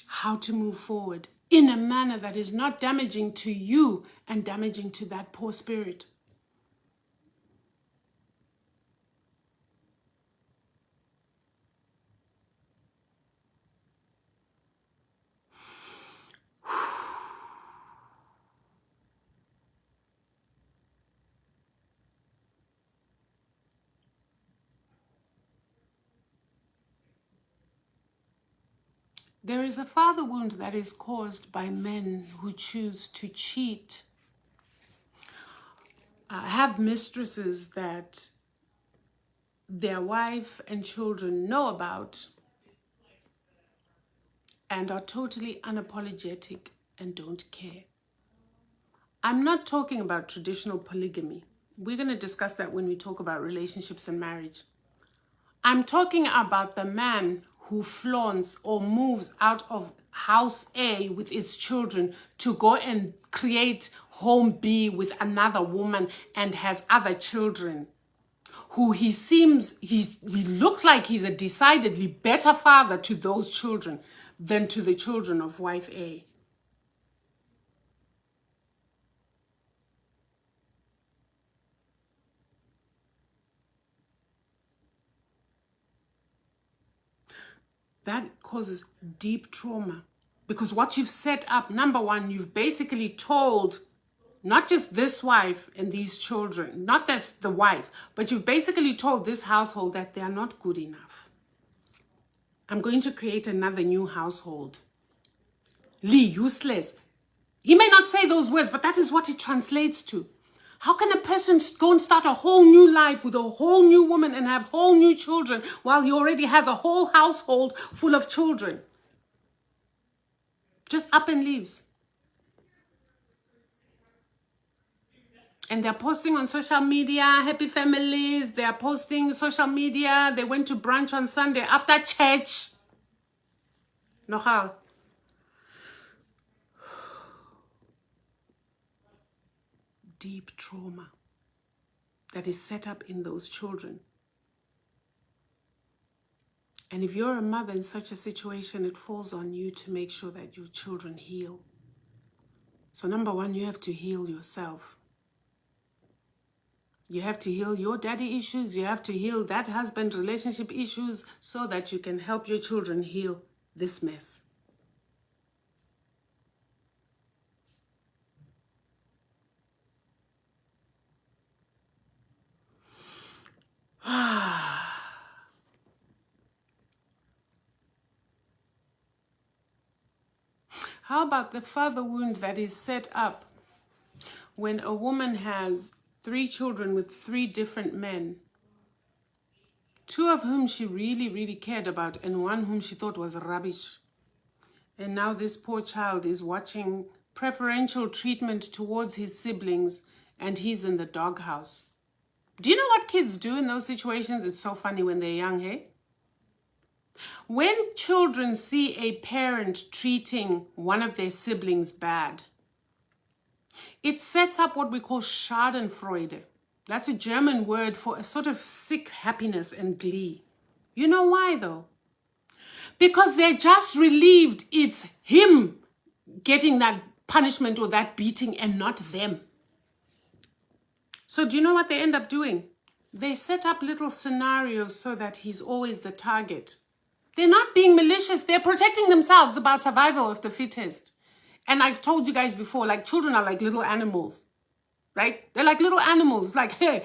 How to move forward in a manner that is not damaging to you and damaging to that poor spirit. There is a father wound that is caused by men who choose to cheat. Have mistresses that their wife and children know about and are totally unapologetic and don't care. I'm not talking about traditional polygamy. We're going to discuss that when we talk about relationships and marriage. I'm talking about the man who flaunts or moves out of house A with its children to go and create home B with another woman and has other children, who he looks like he's a decidedly better father to those children than to the children of wife A. That causes deep trauma, because what you've set up, number one, you've basically told not just this wife and these children, not that's the wife, but you've basically told this household that they are not good enough. I'm going to create another new household. Lee, useless. He may not say those words, but that is what it translates to. How can a person go and start a whole new life with a whole new woman and have whole new children while he already has a whole household full of children? Just up and leaves. And they're posting on social media, happy families. They're posting social media. They went to brunch on Sunday after church. Nochal. Deep trauma that is set up in those children. And if you're a mother in such a situation, it falls on you to make sure that your children heal. So number one, you have to heal yourself. You have to heal your daddy issues. You have to heal that husband relationship issues so that you can help your children heal this mess. How about the father wound that is set up when a woman has 3 children with 3 different men, 2 of whom she really, really cared about and 1 whom she thought was rubbish. And now this poor child is watching preferential treatment towards his siblings and he's in the doghouse. Do you know what kids do in those situations? It's so funny when they're young, hey? When children see a parent treating one of their siblings bad, it sets up what we call Schadenfreude. That's a German word for a sort of sick happiness and glee. You know why though? Because they're just relieved it's him getting that punishment or that beating and not them. So do you know what they end up doing? They set up little scenarios so that he's always the target. They're not being malicious. They're protecting themselves about survival of the fittest. And I've told you guys before, like children are like little animals, right? They're like little animals. Like, hey,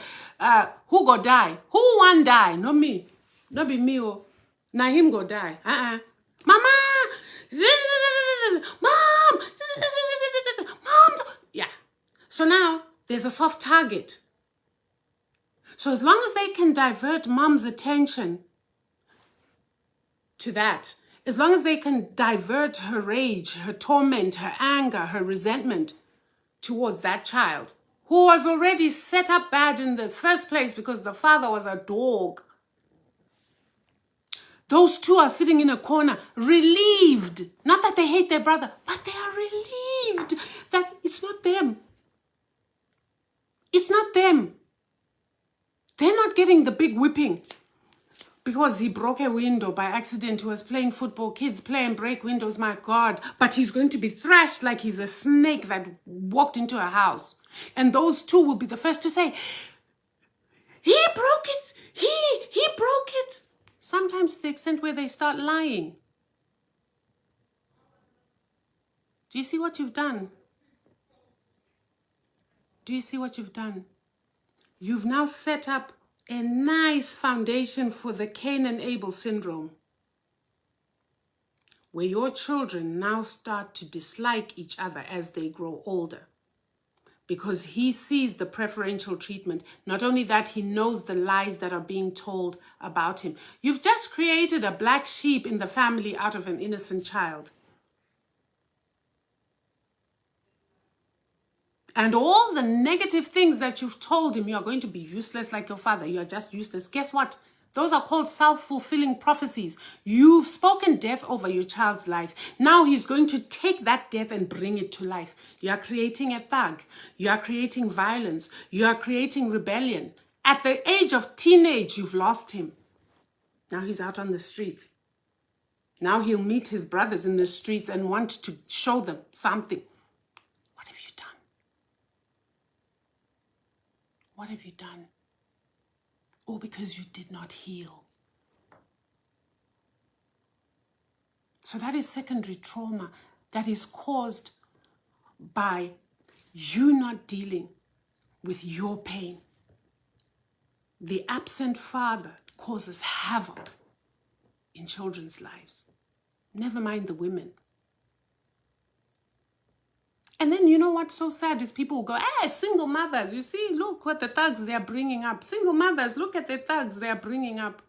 who go die? Who want die? Not me. Not be me. Oh. Now him go die. Mama! Mom! Mom! Yeah. So now there's a soft target. So as long as they can divert mom's attention to that, as long as they can divert her rage, her torment, her anger, her resentment towards that child who was already set up bad in the first place because the father was a dog. Those 2 are sitting in a corner, relieved. Not that they hate their brother, but they are relieved that it's not them. It's not them. They're not getting the big whipping because he broke a window by accident. He was playing football. Kids play and break windows, my God. But he's going to be thrashed like he's a snake that walked into a house. And those 2 will be the first to say, he broke it. He broke it. Sometimes to the extent where they start lying. Do you see what you've done? Do you see what you've done? You've now set up a nice foundation for the Cain and Abel syndrome, where your children now start to dislike each other as they grow older. Because he sees the preferential treatment. Not only that, he knows the lies that are being told about him. You've just created a black sheep in the family out of an innocent child. And all the negative things that you've told him, you are going to be useless like your father. You are just useless. Guess what? Those are called self-fulfilling prophecies. You've spoken death over your child's life. Now he's going to take that death and bring it to life. You are creating a thug. You are creating violence. You are creating rebellion. At the age of teenage, you've lost him. Now he's out on the streets. Now he'll meet his brothers in the streets and want to show them something. What have you done? What have you done? Or because you did not heal. So that is secondary trauma that is caused by you not dealing with your pain. The absent father causes havoc in children's lives. Never mind the women. And then you know what's so sad is people will go, single mothers, you see, look what the thugs they are bringing up. Single mothers, look at the thugs they are bringing up.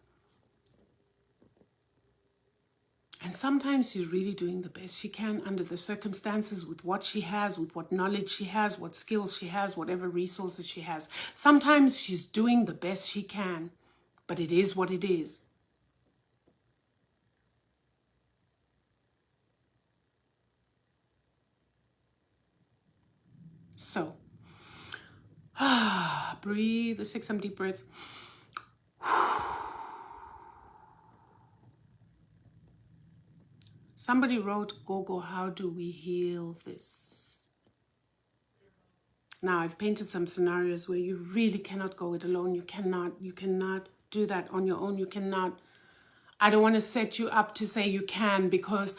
And sometimes she's really doing the best she can under the circumstances with what she has, with what knowledge she has, what skills she has, whatever resources she has. Sometimes she's doing the best she can, but it is what it is. So, breathe, let's take some deep breaths. Somebody wrote, Gogo, how do we heal this? Now, I've painted some scenarios where you really cannot go it alone. You cannot do that on your own. You cannot. I don't want to set you up to say you can because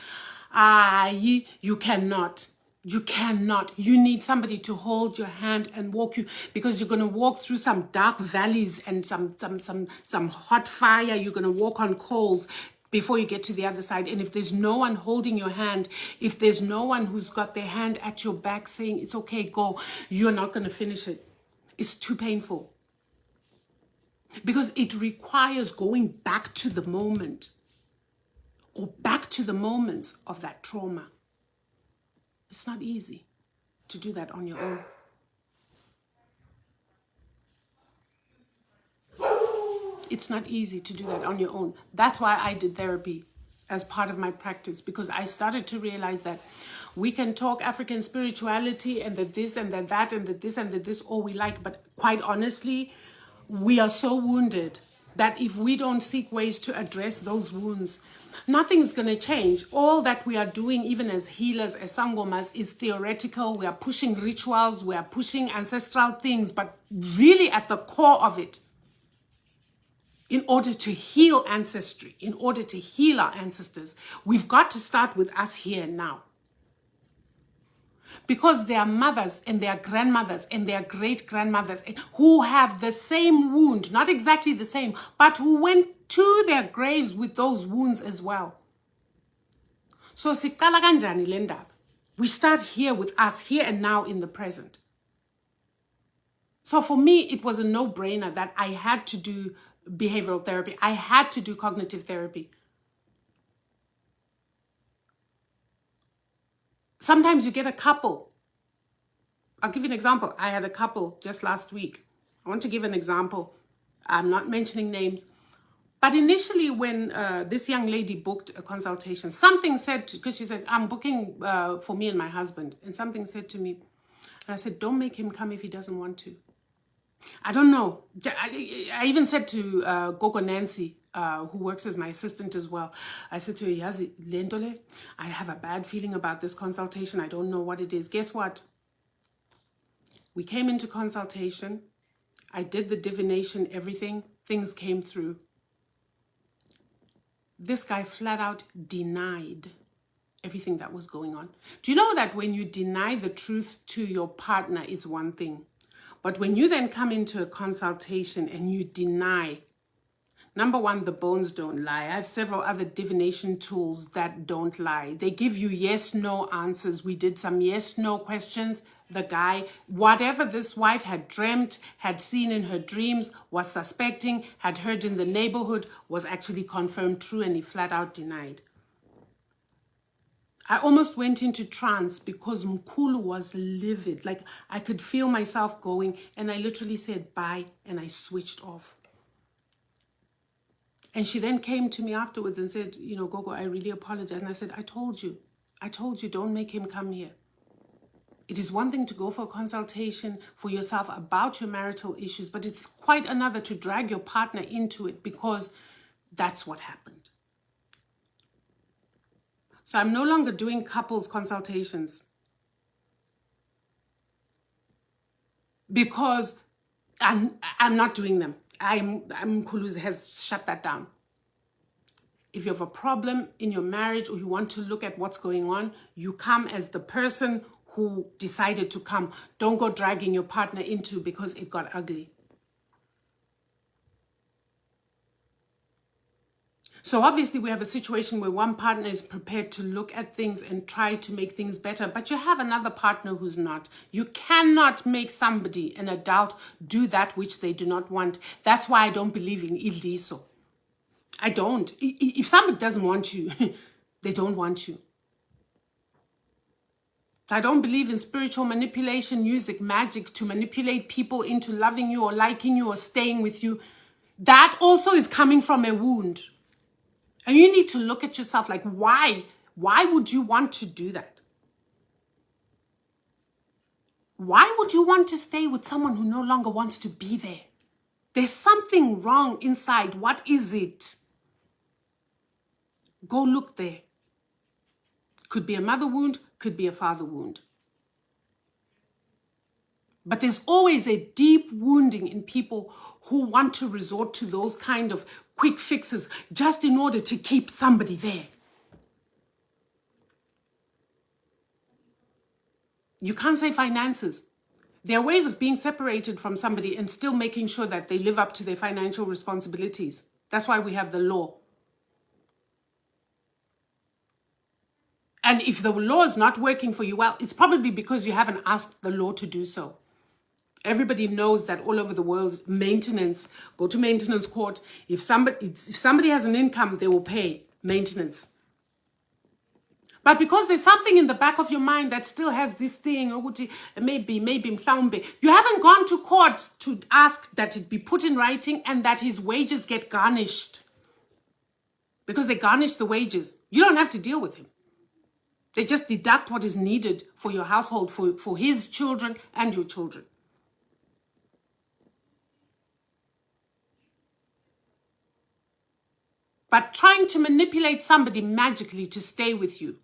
you cannot. You cannot. You need somebody to hold your hand and walk you because you're going to walk through some dark valleys and some hot fire. You're going to walk on coals before you get to the other side. And if there's no one holding your hand, if there's no one who's got their hand at your back saying, it's okay, go, you're not going to finish it. It's too painful. Because it requires going back to the moment or back to the moments of that trauma. It's not easy to do that on your own. It's not easy to do that on your own. That's why I did therapy as part of my practice, because I started to realize that we can talk African spirituality and that this and that and that this and that this all we like, but quite honestly, we are so wounded that if we don't seek ways to address those wounds, nothing's going to change. All that we are doing, even as healers, as sangomas, is theoretical. We are pushing rituals, we are pushing ancestral things, but really at the core of it, in order to heal ancestry, in order to heal our ancestors, we've got to start with us here and now. Because there are mothers and their grandmothers and their great-grandmothers who have the same wound, not exactly the same, but who went to their graves with those wounds as well. So siqala kanjani le ndaba? We start here with us, here and now in the present. So for me, it was a no-brainer that I had to do behavioral therapy. I had to do cognitive therapy. Sometimes you get a couple. I'll give you an example. I had a couple just last week. I want to give an example. I'm not mentioning names. But initially when this young lady booked a consultation, something said, because she said, I'm booking for me and my husband. And something said to me, and I said, don't make him come if he doesn't want to. I don't know. I even said to Gogo Nancy, who works as my assistant as well, I said to her, Yazi, Lendole, I have a bad feeling about this consultation. I don't know what it is. Guess what? We came into consultation. I did the divination, everything. Things came through. This guy flat out denied everything that was going on. Do you know that when you deny the truth to your partner is one thing? But when you then come into a consultation and you deny, number one, the bones don't lie. I have several other divination tools that don't lie. They give you yes, no answers. We did some yes, no questions. The guy, whatever this wife had dreamt, had seen in her dreams, was suspecting, had heard in the neighborhood, was actually confirmed true, and he flat out denied. I almost went into trance because Mkulu was livid. Like I could feel myself going, and I literally said bye and I switched off. And she then came to me afterwards and said, you know, Gogo, I really apologize. And I said, I told you, don't make him come here. It is one thing to go for a consultation for yourself about your marital issues, but it's quite another to drag your partner into it, because that's what happened. So I'm no longer doing couples consultations because I'm not doing them. Kulu's has shut that down. If you have a problem in your marriage or you want to look at what's going on, you come as the person who decided to come. Don't go dragging your partner into because it got ugly. So obviously we have a situation where one partner is prepared to look at things and try to make things better, but you have another partner who's not. You cannot make somebody, an adult, do that which they do not want. That's why I don't believe in iliso. I don't. If somebody doesn't want you, they don't want you. I don't believe in spiritual manipulation, music, magic to manipulate people into loving you or liking you or staying with you. That also is coming from a wound. And you need to look at yourself like, why? Why would you want to do that? Why would you want to stay with someone who no longer wants to be there? There's something wrong inside. What is it? Go look there. Could be a mother wound, could be a father wound. But there's always a deep wounding in people who want to resort to those kind of quick fixes just in order to keep somebody there. You can't say finances. There are ways of being separated from somebody and still making sure that they live up to their financial responsibilities. That's why we have the law. And if the law is not working for you well, it's probably because you haven't asked the law to do so. Everybody knows that all over the world, maintenance, go to maintenance court. If somebody has an income, they will pay maintenance. But because there's something in the back of your mind that still has this thing, maybe, you haven't gone to court to ask that it be put in writing and that his wages get garnished. Because they garnish the wages. You don't have to deal with him. They just deduct what is needed for your household, for his children and your children. But trying to manipulate somebody magically to stay with you,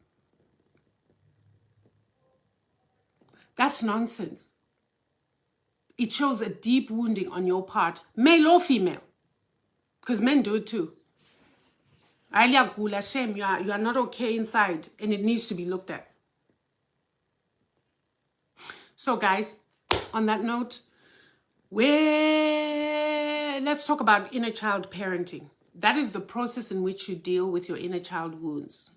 that's nonsense. It shows a deep wounding on your part, male or female, because men do it too. Shame, you are not okay inside, and it needs to be looked at. So guys, on that note, let's talk about inner child parenting. That is the process in which you deal with your inner child wounds.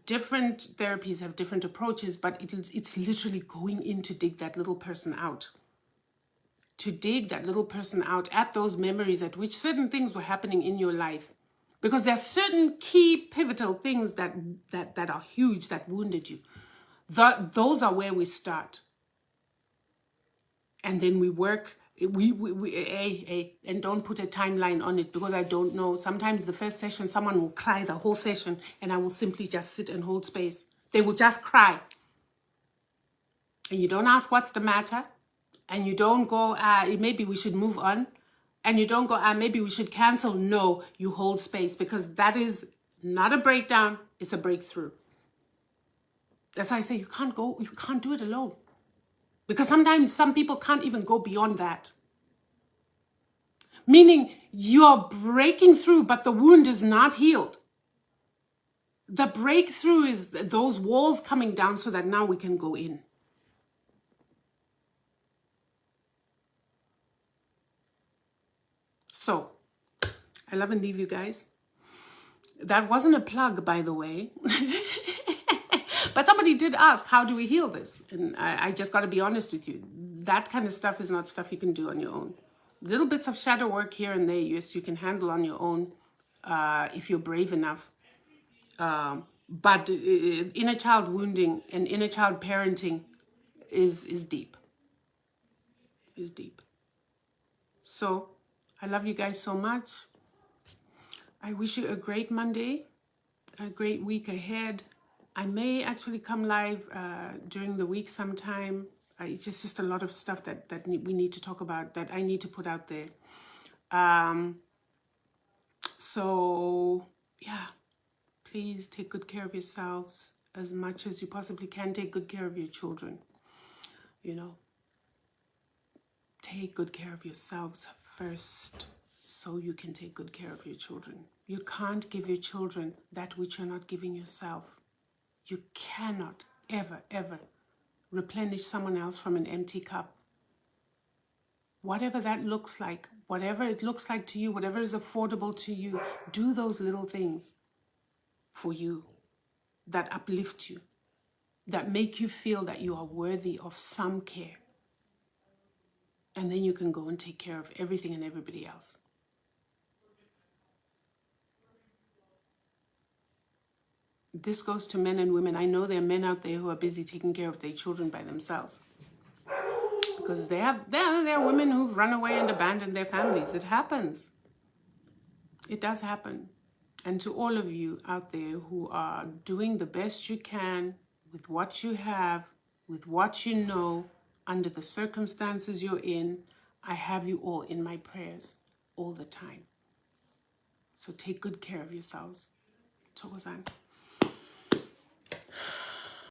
Different therapies have different approaches, but it's literally going in to dig that little person out. To dig that little person out at those memories at which certain things were happening in your life. Because there are certain key pivotal things that are huge, that wounded you. Those are where we start. And then we work, and don't put a timeline on it, because I don't know. Sometimes the first session, someone will cry the whole session and I will simply just sit and hold space. They will just cry. And you don't ask what's the matter. And you don't go, maybe we should move on. And you don't go, maybe we should cancel. No, you hold space, because that is not a breakdown, it's a breakthrough. That's why I say you can't do it alone. Because sometimes some people can't even go beyond that. Meaning you're breaking through, but the wound is not healed. The breakthrough is those walls coming down so that now we can go in. So, I love and leave you guys. That wasn't a plug, by the way. But somebody did ask, how do we heal this? And I just got to be honest with you. That kind of stuff is not stuff you can do on your own. Little bits of shadow work here and there, yes, you can handle on your own if you're brave enough. But inner child wounding and inner child parenting is deep. Is deep. So, I love you guys so much. I wish you a great Monday, a great week ahead. I may actually come live during the week sometime. It's just a lot of stuff that we need to talk about, that I need to put out there. So, yeah, please take good care of yourselves as much as you possibly can. Take good care of your children. You know, take good care of yourselves first so you can take good care of your children. You can't give your children that which you're not giving yourself. You cannot ever, ever replenish someone else from an empty cup. Whatever that looks like, whatever it looks like to you, whatever is affordable to you, do those little things for you that uplift you, that make you feel that you are worthy of some care. And then you can go and take care of everything and everybody else. This goes to men and women. I know there are men out there who are busy taking care of their children by themselves. Because there are women who've run away and abandoned their families. It happens. It does happen. And to all of you out there who are doing the best you can with what you have, with what you know, under the circumstances you're in, I have you all in my prayers all the time. So take good care of yourselves. Thokozani.